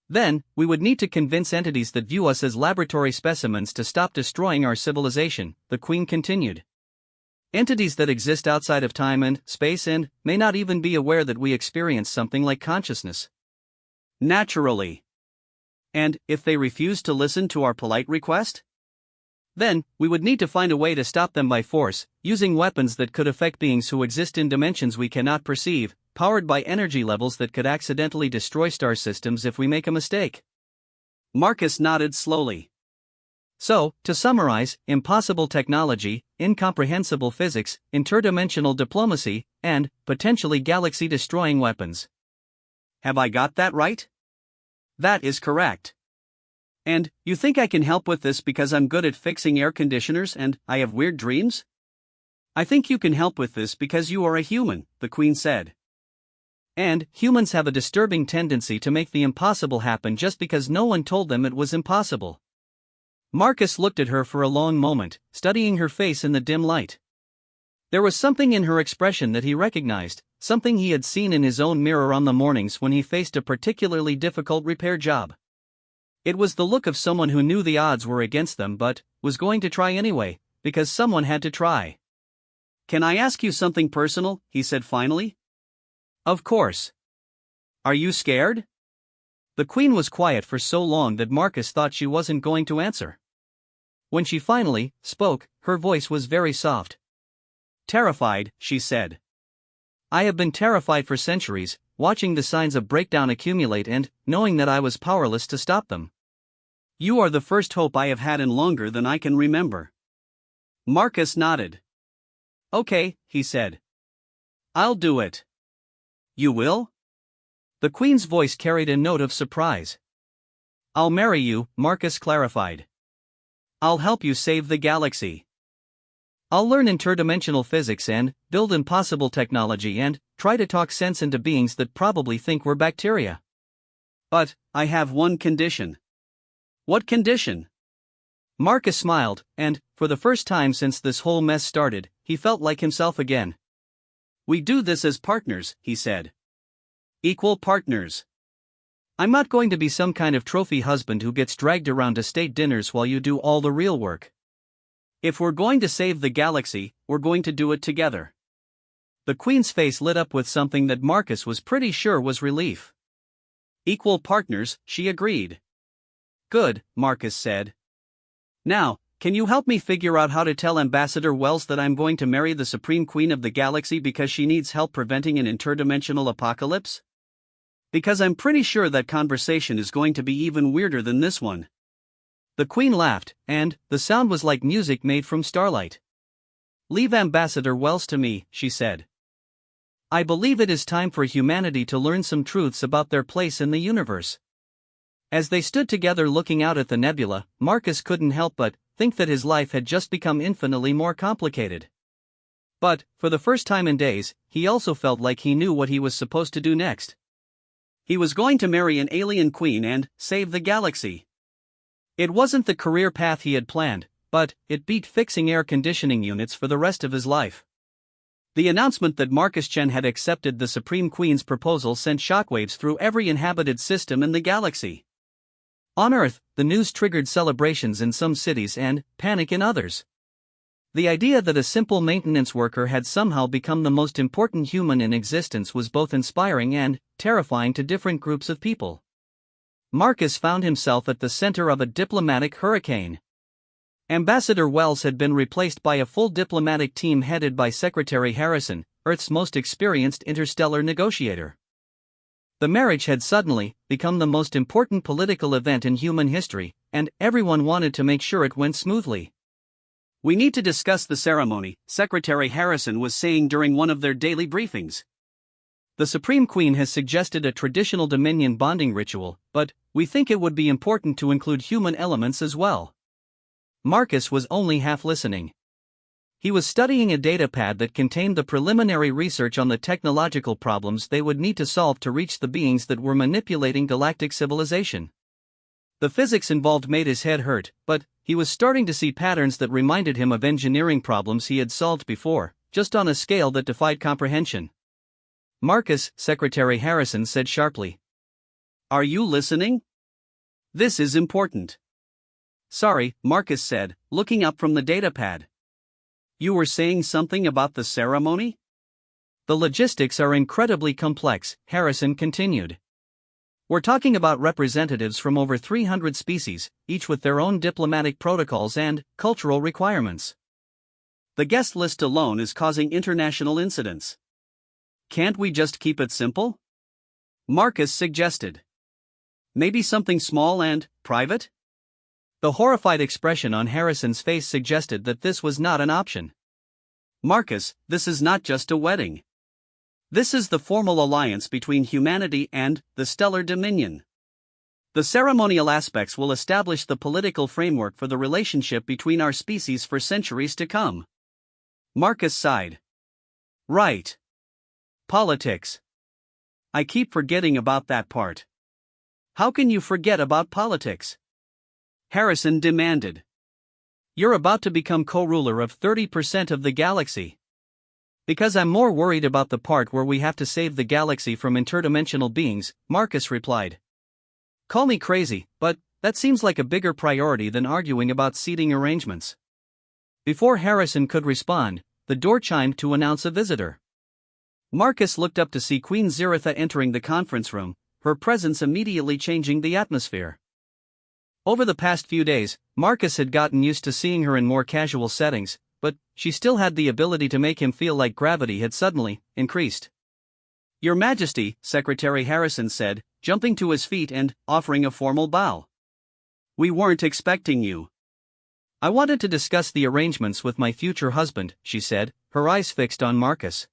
Then, we would need to convince entities that view us as laboratory specimens to stop destroying our civilization, the Queen continued. Entities that exist outside of time and space and may not even be aware that we experience something like consciousness. Naturally. And, if they refuse to listen to our polite request? Then, we would need to find a way to stop them by force, using weapons that could affect beings who exist in dimensions we cannot perceive, powered by energy levels that could accidentally destroy star systems if we make a mistake. Marcus nodded slowly. So, to summarize, impossible technology, incomprehensible physics, interdimensional diplomacy, and, potentially galaxy-destroying weapons. Have I got that right? That is correct. And, you think I can help with this because I'm good at fixing air conditioners and I have weird dreams? I think you can help with this because you are a human, the Queen said. And, humans have a disturbing tendency to make the impossible happen just because no one told them it was impossible. Marcus looked at her for a long moment, studying her face in the dim light. There was something in her expression that he recognized, something he had seen in his own mirror on the mornings when he faced a particularly difficult repair job. It was the look of someone who knew the odds were against them but was going to try anyway, because someone had to try. Can I ask you something personal? He said finally. Of course. Are you scared? The Queen was quiet for so long that Marcus thought she wasn't going to answer. When she finally spoke, her voice was very soft. Terrified, she said. I have been terrified for centuries, watching the signs of breakdown accumulate and knowing that I was powerless to stop them. You are the first hope I have had in longer than I can remember. Marcus nodded. Okay, he said. I'll do it. You will? The Queen's voice carried a note of surprise. I'll marry you, Marcus clarified. I'll help you save the galaxy. I'll learn interdimensional physics and build impossible technology and try to talk sense into beings that probably think we're bacteria. But, I have one condition. What condition? Marcus smiled, and, for the first time since this whole mess started, he felt like himself again. We do this as partners, he said. Equal partners. I'm not going to be some kind of trophy husband who gets dragged around to state dinners while you do all the real work. If we're going to save the galaxy, we're going to do it together. The Queen's face lit up with something that Marcus was pretty sure was relief. Equal partners, she agreed. Good, Marcus said. Now, can you help me figure out how to tell Ambassador Wells that I'm going to marry the Supreme Queen of the Galaxy because she needs help preventing an interdimensional apocalypse? Because I'm pretty sure that conversation is going to be even weirder than this one. The Queen laughed, and the sound was like music made from starlight. Leave Ambassador Wells to me, she said. I believe it is time for humanity to learn some truths about their place in the universe. As they stood together looking out at the nebula, Marcus couldn't help but think that his life had just become infinitely more complicated. But, for the first time in days, he also felt like he knew what he was supposed to do next. He was going to marry an alien queen and save the galaxy. It wasn't the career path he had planned, but it beat fixing air conditioning units for the rest of his life. The announcement that Marcus Chen had accepted the Supreme Queen's proposal sent shockwaves through every inhabited system in the galaxy. On Earth, the news triggered celebrations in some cities and panic in others. The idea that a simple maintenance worker had somehow become the most important human in existence was both inspiring and terrifying to different groups of people. Marcus found himself at the center of a diplomatic hurricane. Ambassador Wells had been replaced by a full diplomatic team headed by Secretary Harrison, Earth's most experienced interstellar negotiator. The marriage had suddenly become the most important political event in human history, and everyone wanted to make sure it went smoothly. We need to discuss the ceremony, Secretary Harrison was saying during one of their daily briefings. The Supreme Queen has suggested a traditional Dominion bonding ritual, but we think it would be important to include human elements as well. Marcus was only half listening. He was studying a datapad that contained the preliminary research on the technological problems they would need to solve to reach the beings that were manipulating galactic civilization. The physics involved made his head hurt, but he was starting to see patterns that reminded him of engineering problems he had solved before, just on a scale that defied comprehension. Marcus, Secretary Harrison said sharply. Are you listening? This is important. Sorry, Marcus said, looking up from the datapad. You were saying something about the ceremony? The logistics are incredibly complex, Harrison continued. We're talking about representatives from over 300 species, each with their own diplomatic protocols and cultural requirements. The guest list alone is causing international incidents. Can't we just keep it simple? Marcus suggested. Maybe something small and private? The horrified expression on Harrison's face suggested that this was not an option. Marcus, this is not just a wedding. This is the formal alliance between humanity and the Stellar Dominion. The ceremonial aspects will establish the political framework for the relationship between our species for centuries to come. Marcus sighed. Right. Politics. I keep forgetting about that part. How can you forget about politics? Harrison demanded. You're about to become co-ruler of 30% of the galaxy. Because I'm more worried about the part where we have to save the galaxy from interdimensional beings, Marcus replied. Call me crazy, but that seems like a bigger priority than arguing about seating arrangements. Before Harrison could respond, the door chimed to announce a visitor. Marcus looked up to see Queen Ziritha entering the conference room, her presence immediately changing the atmosphere. Over the past few days, Marcus had gotten used to seeing her in more casual settings, but she still had the ability to make him feel like gravity had suddenly increased. Your Majesty, Secretary Harrison said, jumping to his feet and offering a formal bow. We weren't expecting you. I wanted to discuss the arrangements with my future husband, she said, her eyes fixed on Marcus.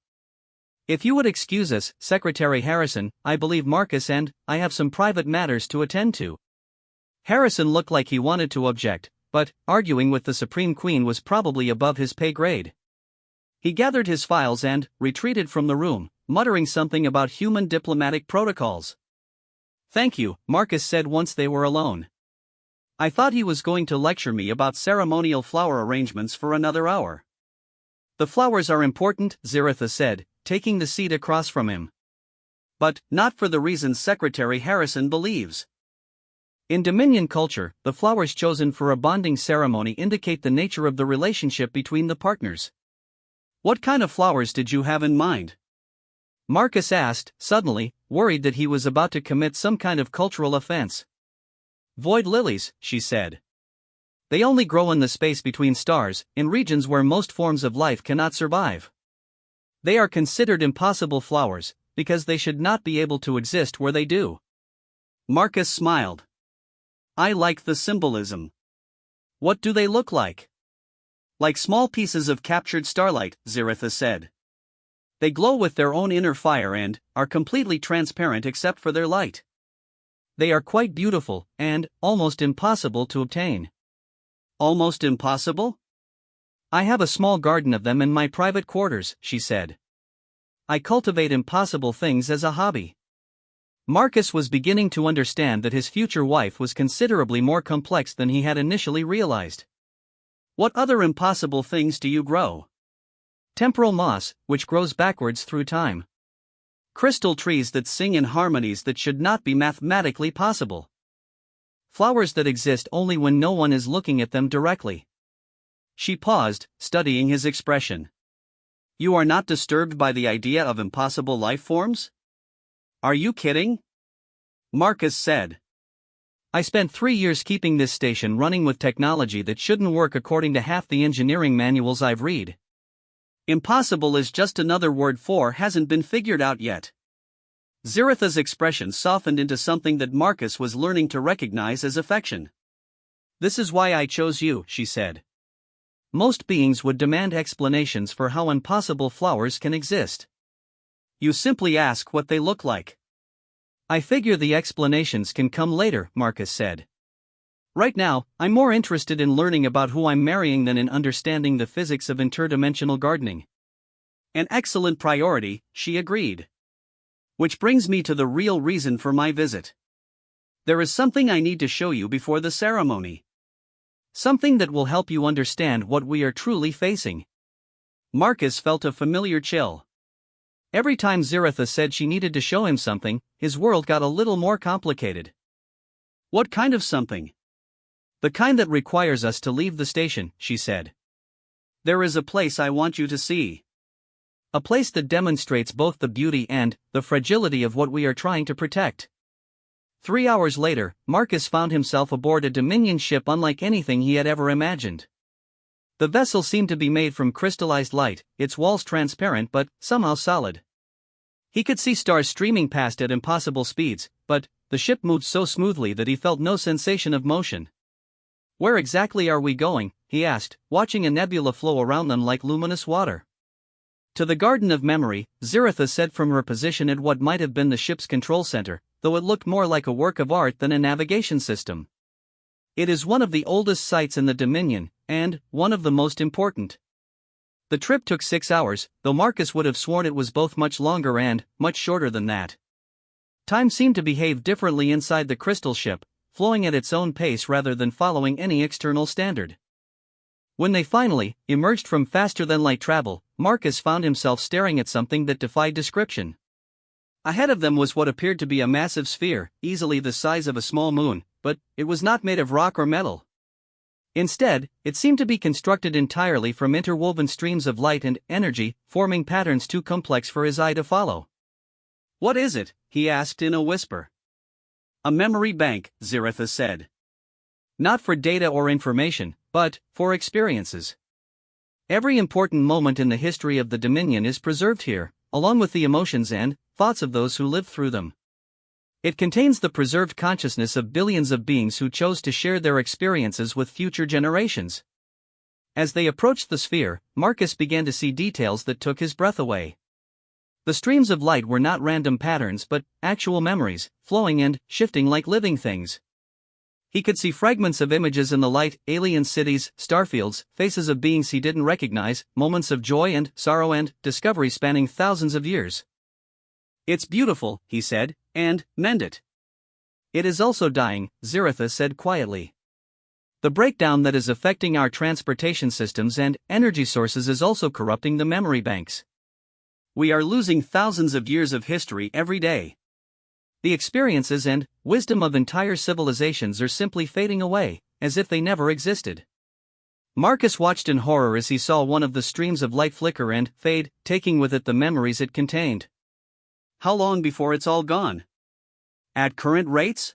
If you would excuse us, Secretary Harrison, I believe Marcus and I have some private matters to attend to. Harrison looked like he wanted to object, but arguing with the Supreme Queen was probably above his pay grade. He gathered his files and retreated from the room, muttering something about human diplomatic protocols. Thank you, Marcus said once they were alone. I thought he was going to lecture me about ceremonial flower arrangements for another hour. The flowers are important, Ziritha said, taking the seat across from him. But not for the reasons Secretary Harrison believes. In Dominion culture, the flowers chosen for a bonding ceremony indicate the nature of the relationship between the partners. What kind of flowers did you have in mind? Marcus asked, suddenly, worried that he was about to commit some kind of cultural offense. Void lilies, she said. They only grow in the space between stars, in regions where most forms of life cannot survive. They are considered impossible flowers, because they should not be able to exist where they do. Marcus smiled. I like the symbolism. What do they look like? Like small pieces of captured starlight, Ziritha said. They glow with their own inner fire and are completely transparent except for their light. They are quite beautiful and almost impossible to obtain. Almost impossible? I have a small garden of them in my private quarters, she said. I cultivate impossible things as a hobby. Marcus was beginning to understand that his future wife was considerably more complex than he had initially realized. What other impossible things do you grow? Temporal moss, which grows backwards through time. Crystal trees that sing in harmonies that should not be mathematically possible. Flowers that exist only when no one is looking at them directly. She paused, studying his expression. You are not disturbed by the idea of impossible life forms? Are you kidding? Marcus said. I spent 3 years keeping this station running with technology that shouldn't work according to half the engineering manuals I've read. Impossible is just another word for hasn't been figured out yet. Ziritha's expression softened into something that Marcus was learning to recognize as affection. This is why I chose you, she said. Most beings would demand explanations for how impossible flowers can exist. You simply ask what they look like. I figure the explanations can come later, Marcus said. Right now, I'm more interested in learning about who I'm marrying than in understanding the physics of interdimensional gardening. An excellent priority, she agreed. Which brings me to the real reason for my visit. There is something I need to show you before the ceremony. Something that will help you understand what we are truly facing. Marcus felt a familiar chill. Every time Ziritha said she needed to show him something, his world got a little more complicated. What kind of something? The kind that requires us to leave the station, she said. There is a place I want you to see. A place that demonstrates both the beauty and the fragility of what we are trying to protect. 3 hours later, Marcus found himself aboard a Dominion ship unlike anything he had ever imagined. The vessel seemed to be made from crystallized light, its walls transparent but somehow solid. He could see stars streaming past at impossible speeds, but the ship moved so smoothly that he felt no sensation of motion. Where exactly are we going? He asked, watching a nebula flow around them like luminous water. To the Garden of Memory, Ziritha said from her position at what might have been the ship's control center, though it looked more like a work of art than a navigation system. It is one of the oldest sites in the Dominion, and one of the most important. The trip took 6 hours, though Marcus would have sworn it was both much longer and much shorter than that. Time seemed to behave differently inside the crystal ship, flowing at its own pace rather than following any external standard. When they finally emerged from faster-than-light travel, Marcus found himself staring at something that defied description. Ahead of them was what appeared to be a massive sphere, easily the size of a small moon, but it was not made of rock or metal. Instead, it seemed to be constructed entirely from interwoven streams of light and energy, forming patterns too complex for his eye to follow. What is it? He asked in a whisper. A memory bank, Ziritha said. Not for data or information, but for experiences. Every important moment in the history of the Dominion is preserved here, along with the emotions and thoughts of those who lived through them. It contains the preserved consciousness of billions of beings who chose to share their experiences with future generations. As they approached the sphere, Marcus began to see details that took his breath away. The streams of light were not random patterns but actual memories, flowing and shifting like living things. He could see fragments of images in the light, alien cities, starfields, faces of beings he didn't recognize, moments of joy and sorrow and discovery spanning thousands of years. It's beautiful, he said, and mend it. It is also dying, Ziritha said quietly. The breakdown that is affecting our transportation systems and energy sources is also corrupting the memory banks. We are losing thousands of years of history every day. The experiences and wisdom of entire civilizations are simply fading away, as if they never existed. Marcus watched in horror as he saw one of the streams of light flicker and fade, taking with it the memories it contained. How long before it's all gone? At current rates?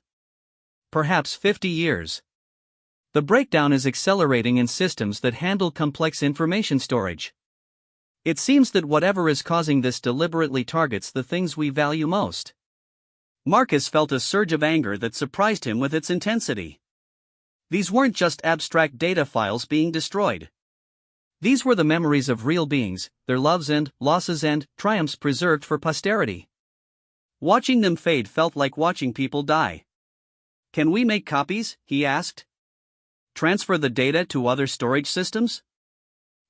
perhaps 50 years. The breakdown is accelerating in systems that handle complex information storage. It seems that whatever is causing this deliberately targets the things we value most. Marcus felt a surge of anger that surprised him with its intensity. These weren't just abstract data files being destroyed. These were the memories of real beings, their loves and losses and triumphs preserved for posterity. Watching them fade felt like watching people die. "Can we make copies?" he asked. "Transfer the data to other storage systems?"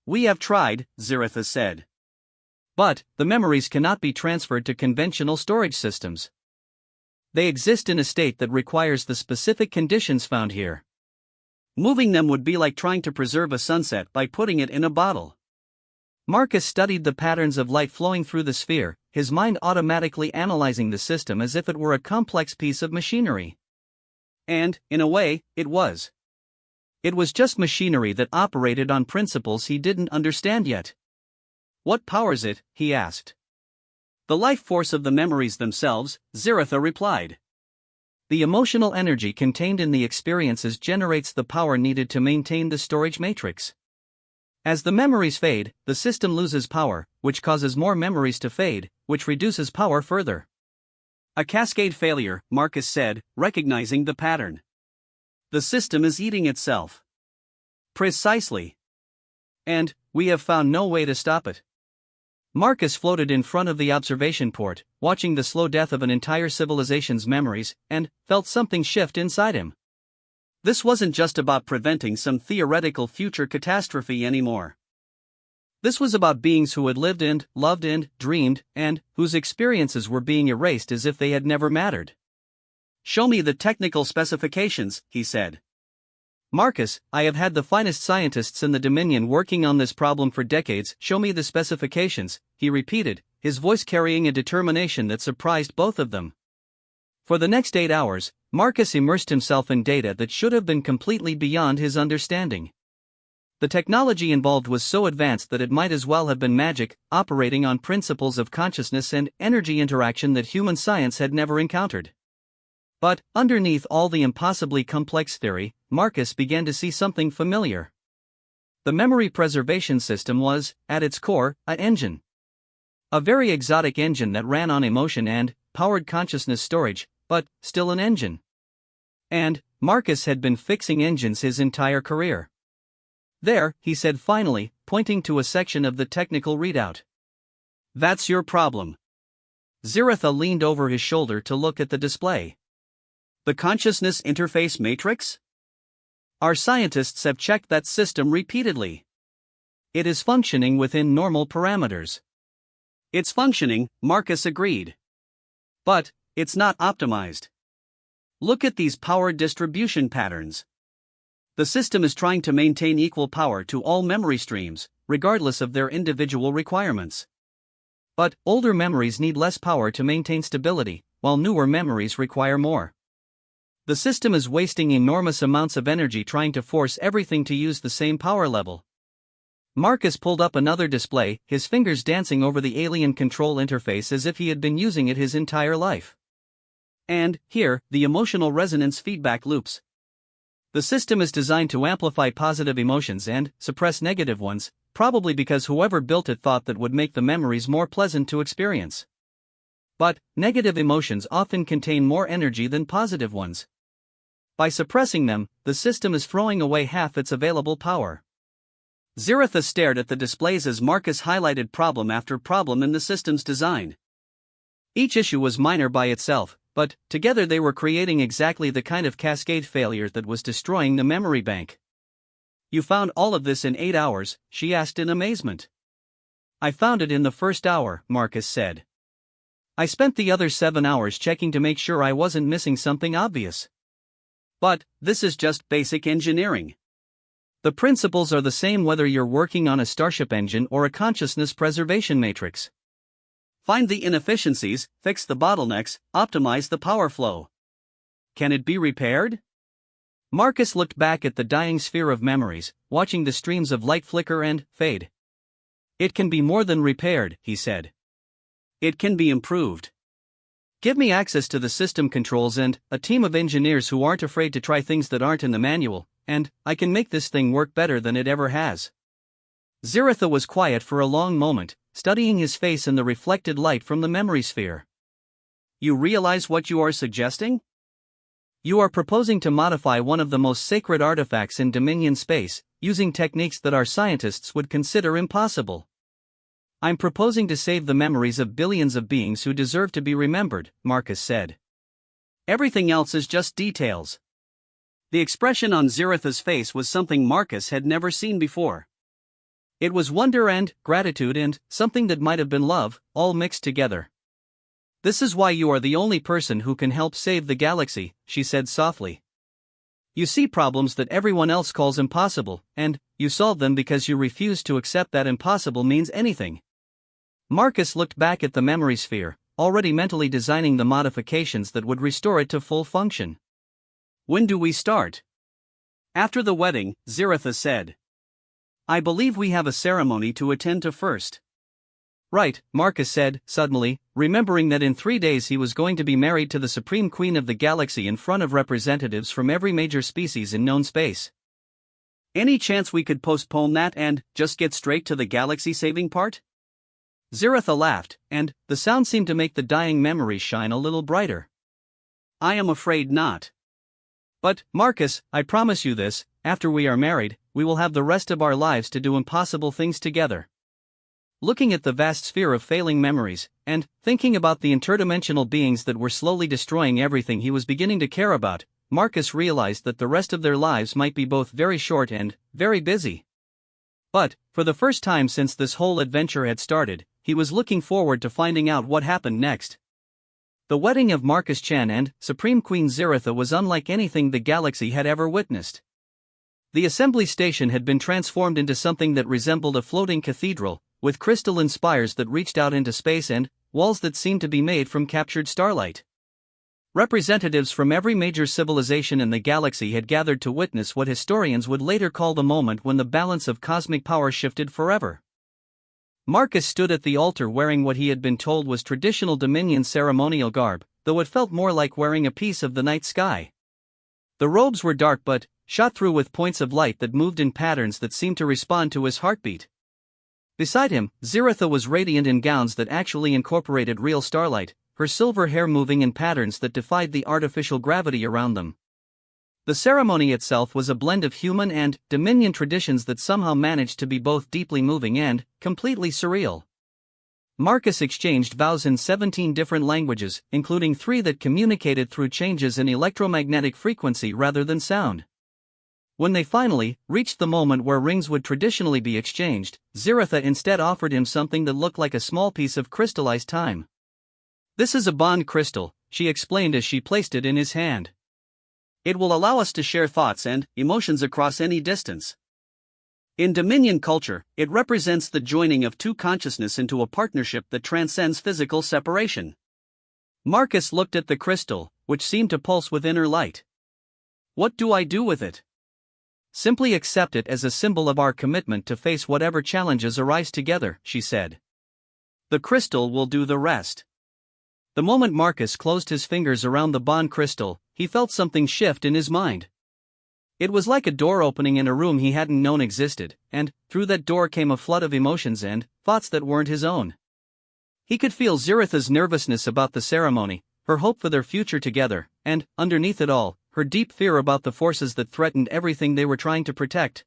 "We have tried," Ziritha said. "But the memories cannot be transferred to conventional storage systems. They exist in a state that requires the specific conditions found here. Moving them would be like trying to preserve a sunset by putting it in a bottle." Marcus studied the patterns of light flowing through the sphere, his mind automatically analyzing the system as if it were a complex piece of machinery. And, in a way, it was. It was just machinery that operated on principles he didn't understand yet. "What powers it?" he asked. "The life force of the memories themselves," Ziritha replied. "The emotional energy contained in the experiences generates the power needed to maintain the storage matrix. As the memories fade, the system loses power, which causes more memories to fade, which reduces power further." "A cascade failure," Marcus said, recognizing the pattern. "The system is eating itself." "Precisely. And we have found no way to stop it." Marcus floated in front of the observation port, watching the slow death of an entire civilization's memories, and felt something shift inside him. This wasn't just about preventing some theoretical future catastrophe anymore. This was about beings who had lived and loved and dreamed, and whose experiences were being erased as if they had never mattered. "Show me the technical specifications," he said. "Marcus, I have had the finest scientists in the Dominion working on this problem for decades. Show me the specifications," he repeated, his voice carrying a determination that surprised both of them. For the next 8 hours, Marcus immersed himself in data that should have been completely beyond his understanding. The technology involved was so advanced that it might as well have been magic, operating on principles of consciousness and energy interaction that human science had never encountered. But, underneath all the impossibly complex theory, Marcus began to see something familiar. The memory preservation system was, at its core, an engine. A very exotic engine that ran on emotion and powered consciousness storage, but still an engine. And Marcus had been fixing engines his entire career. "There," he said finally, pointing to a section of the technical readout. "That's your problem." Ziritha leaned over his shoulder to look at the display. "The consciousness interface matrix? Our scientists have checked that system repeatedly. It is functioning within normal parameters." "It's functioning," Marcus agreed. "But it's not optimized. Look at these power distribution patterns. The system is trying to maintain equal power to all memory streams, regardless of their individual requirements. But older memories need less power to maintain stability, while newer memories require more. The system is wasting enormous amounts of energy trying to force everything to use the same power level." Marcus pulled up another display, his fingers dancing over the alien control interface as if he had been using it his entire life. "And, here, the emotional resonance feedback loops. The system is designed to amplify positive emotions and suppress negative ones, probably because whoever built it thought that would make the memories more pleasant to experience. But negative emotions often contain more energy than positive ones. By suppressing them, the system is throwing away half its available power." Ziritha stared at the displays as Marcus highlighted problem after problem in the system's design. Each issue was minor by itself, but together they were creating exactly the kind of cascade failure that was destroying the memory bank. "You found all of this in 8 hours, she asked in amazement. "I found it in the first hour," Marcus said. "I spent the other 7 hours checking to make sure I wasn't missing something obvious." "But this is just basic engineering. The principles are the same whether you're working on a Starship engine or a consciousness preservation matrix. Find the inefficiencies, fix the bottlenecks, optimize the power flow. Can it be repaired?" Marcus looked back at the dying sphere of memories, watching the streams of light flicker and fade. "It can be more than repaired," he said. "It can be improved." Give me access to the system controls and a team of engineers who aren't afraid to try things that aren't in the manual, and I can make this thing work better than it ever has." Ziritha was quiet for a long moment, studying his face in the reflected light from the memory sphere. "You realize what you are suggesting? You are proposing to modify one of the most sacred artifacts in Dominion space, using techniques that our scientists would consider impossible. I'm proposing to save the memories of billions of beings who deserve to be remembered," Marcus said. "Everything else is just details." The expression on Ziritha's face was something Marcus had never seen before. It was wonder and gratitude and something that might have been love, all mixed together. "This is why you are the only person who can help save the galaxy," she said softly. "You see problems that everyone else calls impossible, and you solve them because you refuse to accept that impossible means anything." Marcus looked back at the memory sphere, already mentally designing the modifications that would restore it to full function. "When do we start?" "After the wedding," Ziritha said. "I believe we have a ceremony to attend to first." "Right," Marcus said, suddenly, remembering that in 3 days he was going to be married to the Supreme Queen of the Galaxy in front of representatives from every major species in known space. "Any chance we could postpone that and just get straight to the galaxy-saving part?" Ziritha laughed, and the sound seemed to make the dying memories shine a little brighter. "I am afraid not. But, Marcus, I promise you this, after we are married, we will have the rest of our lives to do impossible things together." Looking at the vast sphere of failing memories, and thinking about the interdimensional beings that were slowly destroying everything he was beginning to care about, Marcus realized that the rest of their lives might be both very short and very busy. But, for the first time since this whole adventure had started, he was looking forward to finding out what happened next. The wedding of Marcus Chen and Supreme Queen Ziritha was unlike anything the galaxy had ever witnessed. The assembly station had been transformed into something that resembled a floating cathedral, with crystalline spires that reached out into space and walls that seemed to be made from captured starlight. Representatives from every major civilization in the galaxy had gathered to witness what historians would later call the moment when the balance of cosmic power shifted forever. Marcus stood at the altar wearing what he had been told was traditional Dominion ceremonial garb, though it felt more like wearing a piece of the night sky. The robes were dark but shot through with points of light that moved in patterns that seemed to respond to his heartbeat. Beside him, Ziritha was radiant in gowns that actually incorporated real starlight, her silver hair moving in patterns that defied the artificial gravity around them. The ceremony itself was a blend of human and Dominion traditions that somehow managed to be both deeply moving and completely surreal. Marcus exchanged vows in 17 different languages, including 3 that communicated through changes in electromagnetic frequency rather than sound. When they finally reached the moment where rings would traditionally be exchanged, Ziritha instead offered him something that looked like a small piece of crystallized time. "This is a bond crystal," she explained as she placed it in his hand. "It will allow us to share thoughts and emotions across any distance. In Dominion culture, it represents the joining of two consciousness into a partnership that transcends physical separation." Marcus looked at the crystal, which seemed to pulse with inner light. "What do I do with it?" "Simply accept it as a symbol of our commitment to face whatever challenges arise together," she said. "The crystal will do the rest." The moment Marcus closed his fingers around the bond crystal, he felt something shift in his mind. It was like a door opening in a room he hadn't known existed, and through that door came a flood of emotions and thoughts that weren't his own. He could feel Ziritha's nervousness about the ceremony, her hope for their future together, and, underneath it all, her deep fear about the forces that threatened everything they were trying to protect.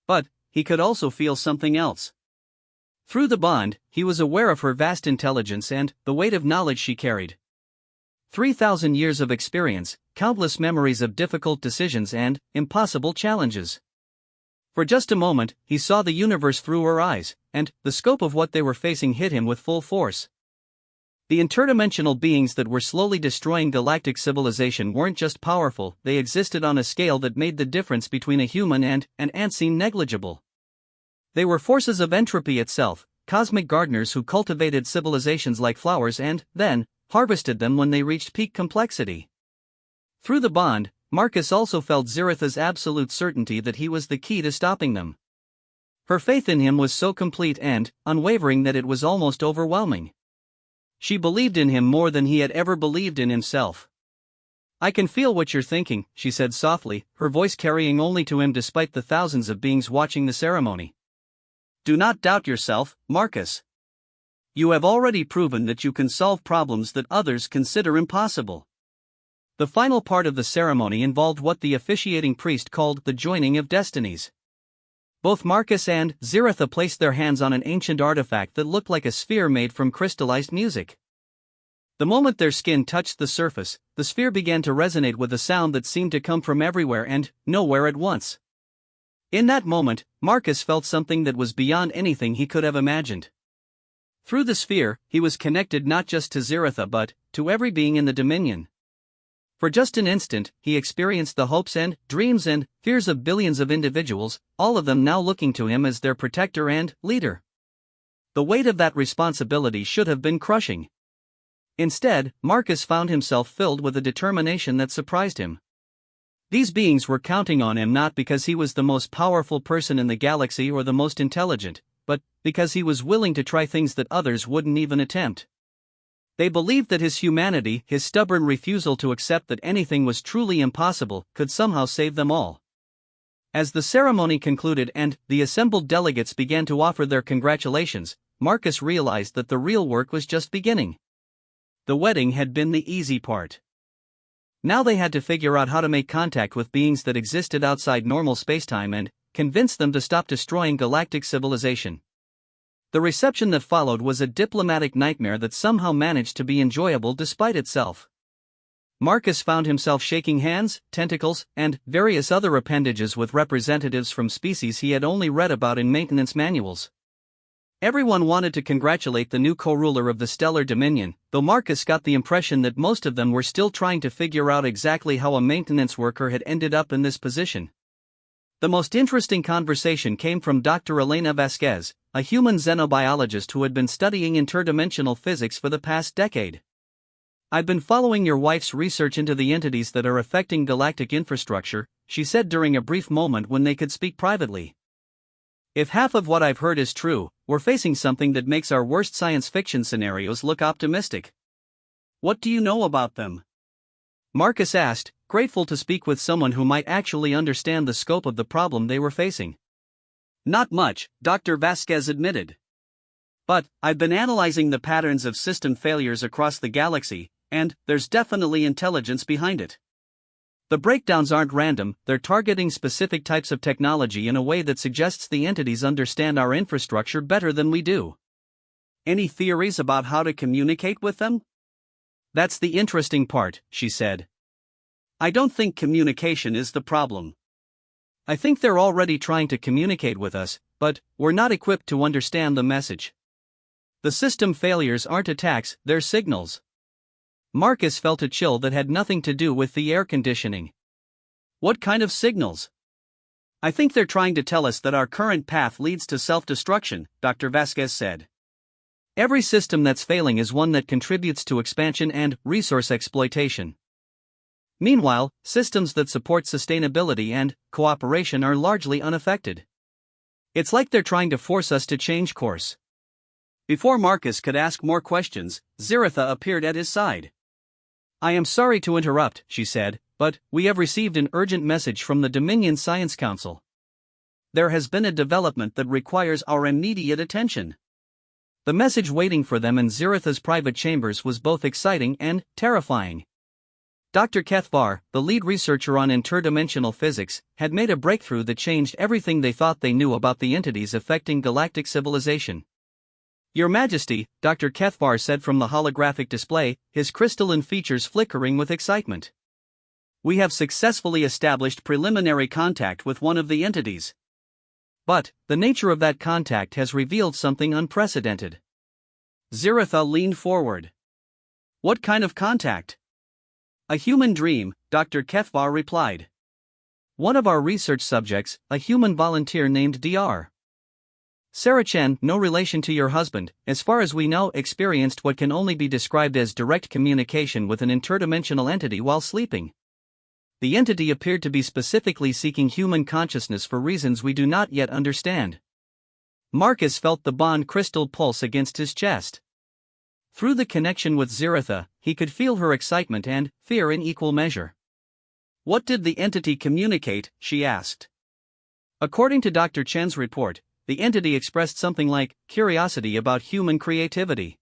But he could also feel something else. Through the bond, he was aware of her vast intelligence and the weight of knowledge she carried. 3,000 years of experience, countless memories of difficult decisions and impossible challenges. For just a moment, he saw the universe through her eyes, and the scope of what they were facing hit him with full force. The interdimensional beings that were slowly destroying galactic civilization weren't just powerful, they existed on a scale that made the difference between a human and an ant seem negligible. They were forces of entropy itself, cosmic gardeners who cultivated civilizations like flowers and, then, harvested them when they reached peak complexity. Through the bond, Marcus also felt Ziritha's absolute certainty that he was the key to stopping them. Her faith in him was so complete and unwavering that it was almost overwhelming. She believed in him more than he had ever believed in himself. "I can feel what you're thinking," she said softly, her voice carrying only to him despite the thousands of beings watching the ceremony. "Do not doubt yourself, Marcus. You have already proven that you can solve problems that others consider impossible." The final part of the ceremony involved what the officiating priest called the joining of destinies. Both Marcus and Ziritha placed their hands on an ancient artifact that looked like a sphere made from crystallized music. The moment their skin touched the surface, the sphere began to resonate with a sound that seemed to come from everywhere and nowhere at once. In that moment, Marcus felt something that was beyond anything he could have imagined. Through the sphere, he was connected not just to Ziritha but to every being in the Dominion. For just an instant, he experienced the hopes and dreams and fears of billions of individuals, all of them now looking to him as their protector and leader. The weight of that responsibility should have been crushing. Instead, Marcus found himself filled with a determination that surprised him. These beings were counting on him not because he was the most powerful person in the galaxy or the most intelligent, but because he was willing to try things that others wouldn't even attempt. They believed that his humanity, his stubborn refusal to accept that anything was truly impossible, could somehow save them all. As the ceremony concluded and the assembled delegates began to offer their congratulations, Marcus realized that the real work was just beginning. The wedding had been the easy part. Now they had to figure out how to make contact with beings that existed outside normal spacetime and convince them to stop destroying galactic civilization. The reception that followed was a diplomatic nightmare that somehow managed to be enjoyable despite itself. Marcus found himself shaking hands, tentacles, and various other appendages with representatives from species he had only read about in maintenance manuals. Everyone wanted to congratulate the new co-ruler of the Stellar Dominion, though Marcus got the impression that most of them were still trying to figure out exactly how a maintenance worker had ended up in this position. The most interesting conversation came from Dr. Elena Vasquez, a human xenobiologist who had been studying interdimensional physics for the past decade. "I've been following your wife's research into the entities that are affecting galactic infrastructure," she said during a brief moment when they could speak privately. "If half of what I've heard is true, we're facing something that makes our worst science fiction scenarios look optimistic." "What do you know about them?" Marcus asked, grateful to speak with someone who might actually understand the scope of the problem they were facing. "Not much," Dr. Vasquez admitted. "But I've been analyzing the patterns of system failures across the galaxy, and there's definitely intelligence behind it. The breakdowns aren't random, they're targeting specific types of technology in a way that suggests the entities understand our infrastructure better than we do." "Any theories about how to communicate with them?" "That's the interesting part," she said. "I don't think communication is the problem. I think they're already trying to communicate with us, but we're not equipped to understand the message. The system failures aren't attacks, they're signals." Marcus felt a chill that had nothing to do with the air conditioning. "What kind of signals?" "I think they're trying to tell us that our current path leads to self-destruction," Dr. Vasquez said. "Every system that's failing is one that contributes to expansion and resource exploitation. Meanwhile, systems that support sustainability and cooperation are largely unaffected. It's like they're trying to force us to change course." Before Marcus could ask more questions, Ziritha appeared at his side. "I am sorry to interrupt," she said, "but we have received an urgent message from the Dominion Science Council. There has been a development that requires our immediate attention." The message waiting for them in Ziritha's private chambers was both exciting and terrifying. Dr. Kethvar, the lead researcher on interdimensional physics, had made a breakthrough that changed everything they thought they knew about the entities affecting galactic civilization. "Your Majesty," Dr. Kethvar said from the holographic display, his crystalline features flickering with excitement. "We have successfully established preliminary contact with one of the entities. But the nature of that contact has revealed something unprecedented." Ziritha leaned forward. "What kind of contact?" "A human dream," Dr. Kethvar replied. "One of our research subjects, a human volunteer named Dr. Sarachan, no relation to your husband, as far as we know, experienced what can only be described as direct communication with an interdimensional entity while sleeping. The entity appeared to be specifically seeking human consciousness for reasons we do not yet understand." Marcus felt the bond crystal pulse against his chest. Through the connection with Ziritha, he could feel her excitement and fear in equal measure. What did the entity communicate? She asked. According to Dr. Chen's report, the entity expressed something like curiosity about human creativity.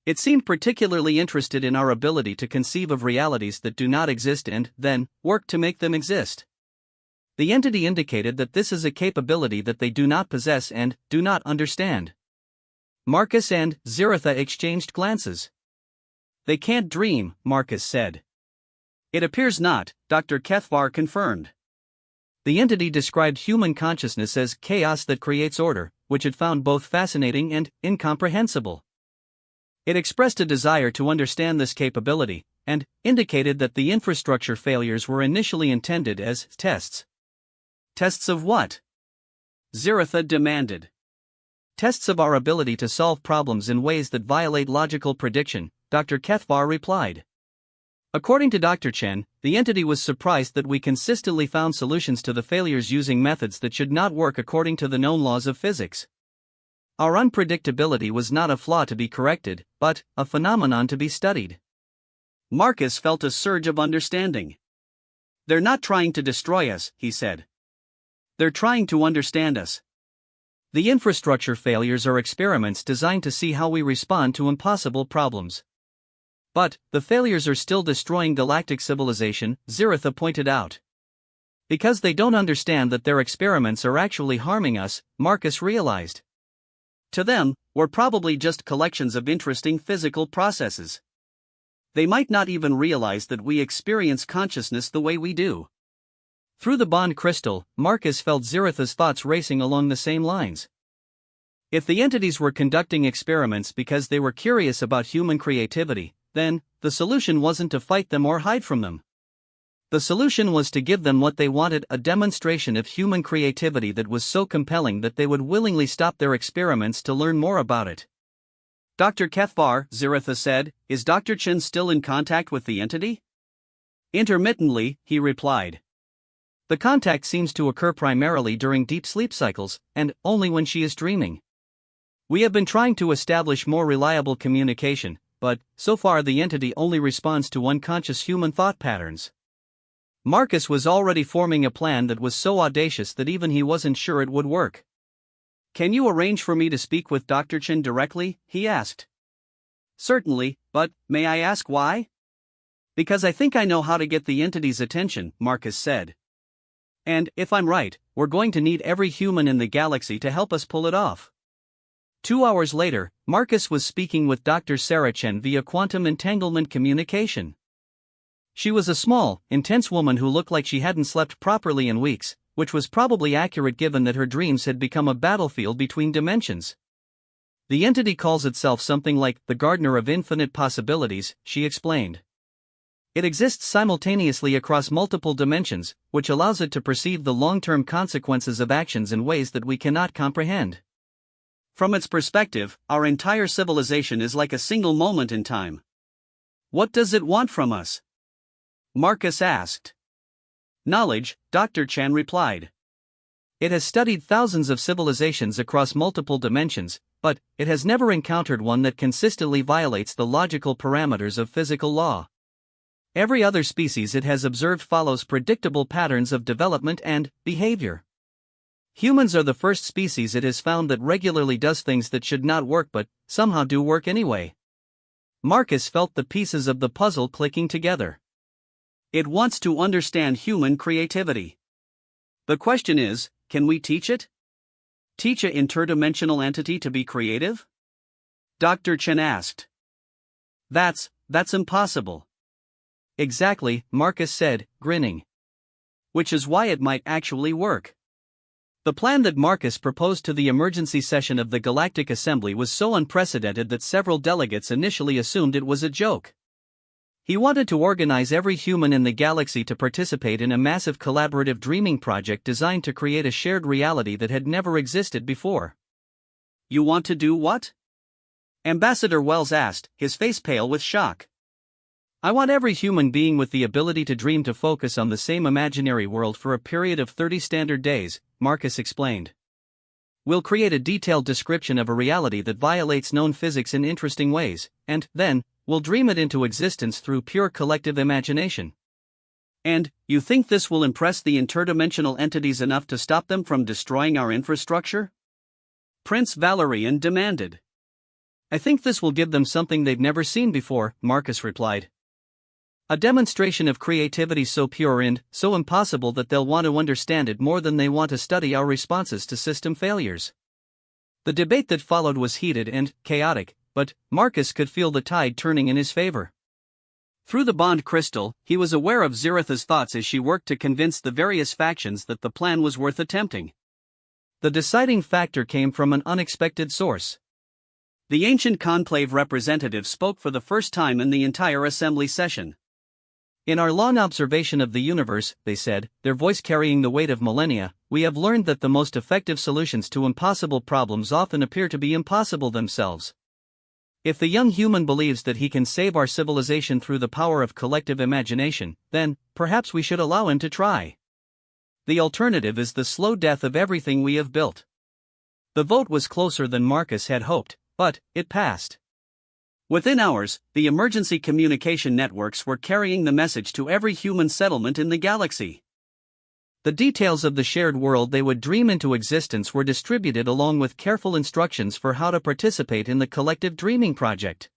It seemed particularly interested in our ability to conceive of realities that do not exist and, then, work to make them exist. The entity indicated that this is a capability that they do not possess and do not understand. Marcus and Ziritha exchanged glances. They can't dream, Marcus said. It appears not, Dr. Kethvar confirmed. The entity described human consciousness as chaos that creates order, which it found both fascinating and incomprehensible. It expressed a desire to understand this capability, and indicated that the infrastructure failures were initially intended as tests. Tests of what? Ziritha demanded. Tests of our ability to solve problems in ways that violate logical prediction, Dr. Kethvar replied. According to Dr. Chen, the entity was surprised that we consistently found solutions to the failures using methods that should not work according to the known laws of physics. Our unpredictability was not a flaw to be corrected, but a phenomenon to be studied. Marcus felt a surge of understanding. They're not trying to destroy us, he said. They're trying to understand us. The infrastructure failures are experiments designed to see how we respond to impossible problems. But, the failures are still destroying galactic civilization, Ziritha pointed out. Because they don't understand that their experiments are actually harming us, Marcus realized. To them, we're probably just collections of interesting physical processes. They might not even realize that we experience consciousness the way we do. Through the bond crystal, Marcus felt Ziritha's thoughts racing along the same lines. If the entities were conducting experiments because they were curious about human creativity, then, the solution wasn't to fight them or hide from them. The solution was to give them what they wanted, a demonstration of human creativity that was so compelling that they would willingly stop their experiments to learn more about it. Dr. Kethvar, Ziritha said, is Dr. Chen still in contact with the entity? Intermittently, he replied. The contact seems to occur primarily during deep sleep cycles, and only when she is dreaming. We have been trying to establish more reliable communication, but, so far the entity only responds to unconscious human thought patterns. Marcus was already forming a plan that was so audacious that even he wasn't sure it would work. Can you arrange for me to speak with Dr. Chen directly? He asked. Certainly, but, may I ask why? Because I think I know how to get the entity's attention, Marcus said. And, if I'm right, we're going to need every human in the galaxy to help us pull it off. 2 hours later, Marcus was speaking with Dr. Sarah Chen via quantum entanglement communication. She was a small, intense woman who looked like she hadn't slept properly in weeks, which was probably accurate given that her dreams had become a battlefield between dimensions. The entity calls itself something like the Gardener of Infinite Possibilities, she explained. It exists simultaneously across multiple dimensions, which allows it to perceive the long-term consequences of actions in ways that we cannot comprehend. From its perspective, our entire civilization is like a single moment in time. What does it want from us? Marcus asked. Knowledge, Dr. Chen replied. It has studied thousands of civilizations across multiple dimensions, but it has never encountered one that consistently violates the logical parameters of physical law. Every other species it has observed follows predictable patterns of development and behavior. Humans are the first species it has found that regularly does things that should not work but somehow do work anyway. Marcus felt the pieces of the puzzle clicking together. It wants to understand human creativity. The question is, can we teach it? Teach an interdimensional entity to be creative? Dr. Chen asked. That's impossible. Exactly, Marcus said, grinning. Which is why it might actually work. The plan that Marcus proposed to the emergency session of the Galactic Assembly was so unprecedented that several delegates initially assumed it was a joke. He wanted to organize every human in the galaxy to participate in a massive collaborative dreaming project designed to create a shared reality that had never existed before. You want to do what? Ambassador Wells asked, his face pale with shock. I want every human being with the ability to dream to focus on the same imaginary world for a period of 30 standard days, Marcus explained. we'll create a detailed description of a reality that violates known physics in interesting ways, and then, we'll dream it into existence through pure collective imagination. And, you think this will impress the interdimensional entities enough to stop them from destroying our infrastructure? Prince Valerian demanded. I think this will give them something they've never seen before, Marcus replied. A demonstration of creativity so pure and so impossible that they'll want to understand it more than they want to study our responses to system failures. The debate that followed was heated and chaotic, but Marcus could feel the tide turning in his favor. Through the bond crystal, he was aware of Ziritha's thoughts as she worked to convince the various factions that the plan was worth attempting. The deciding factor came from an unexpected source. The ancient conclave representative spoke for the first time in the entire assembly session. In our long observation of the universe, they said, their voice carrying the weight of millennia, we have learned that the most effective solutions to impossible problems often appear to be impossible themselves. If the young human believes that he can save our civilization through the power of collective imagination, then, perhaps we should allow him to try. The alternative is the slow death of everything we have built. The vote was closer than Marcus had hoped, but it passed. Within hours, the emergency communication networks were carrying the message to every human settlement in the galaxy. The details of the shared world they would dream into existence were distributed along with careful instructions for how to participate in the collective dreaming project.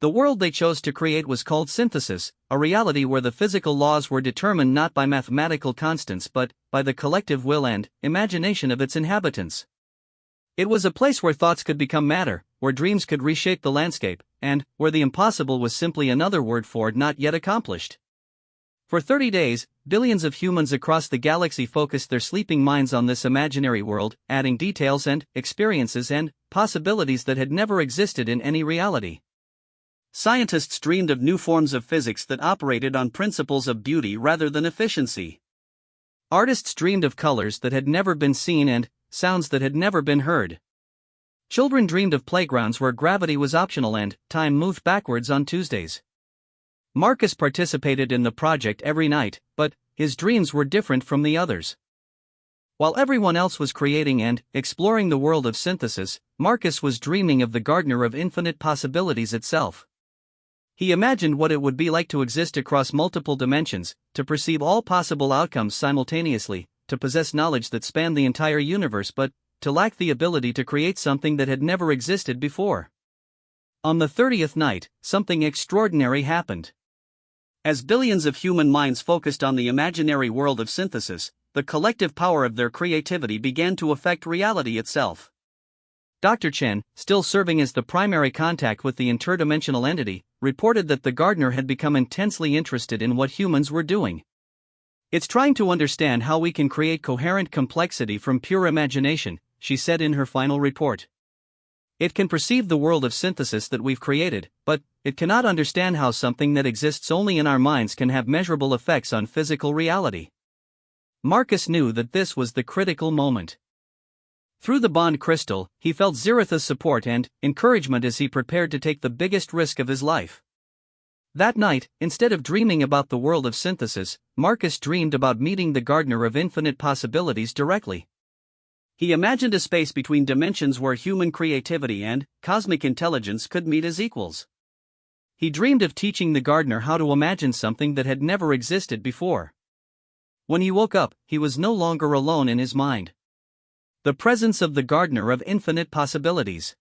The world they chose to create was called synthesis, a reality where the physical laws were determined not by mathematical constants but by the collective will and imagination of its inhabitants. It was a place where thoughts could become matter, where dreams could reshape the landscape, and where the impossible was simply another word for not yet accomplished. For 30 days, billions of humans across the galaxy focused their sleeping minds on this imaginary world, adding details and experiences and possibilities that had never existed in any reality. Scientists dreamed of new forms of physics that operated on principles of beauty rather than efficiency. Artists dreamed of colors that had never been seen and sounds that had never been heard. Children dreamed of playgrounds where gravity was optional and time moved backwards on Tuesdays. Marcus participated in the project every night, but his dreams were different from the others. While everyone else was creating and exploring the world of synthesis, Marcus was dreaming of the Gardener of Infinite Possibilities itself. He imagined what it would be like to exist across multiple dimensions, to perceive all possible outcomes simultaneously, to possess knowledge that spanned the entire universe but to lack the ability to create something that had never existed before. On the 30th night, something extraordinary happened. As billions of human minds focused on the imaginary world of synthesis, the collective power of their creativity began to affect reality itself. Dr. Chen, still serving as the primary contact with the interdimensional entity, reported that the gardener had become intensely interested in what humans were doing. It's trying to understand how we can create coherent complexity from pure imagination, she said in her final report. It can perceive the world of synthesis that we've created, but it cannot understand how something that exists only in our minds can have measurable effects on physical reality. Marcus knew that this was the critical moment. Through the bond crystal, he felt Ziritha's support and encouragement as he prepared to take the biggest risk of his life. That night, instead of dreaming about the world of synthesis, Marcus dreamed about meeting the Gardener of Infinite Possibilities directly. He imagined a space between dimensions where human creativity and cosmic intelligence could meet as equals. He dreamed of teaching the gardener how to imagine something that had never existed before. When he woke up, he was no longer alone in his mind. The presence of the Gardener of Infinite Possibilities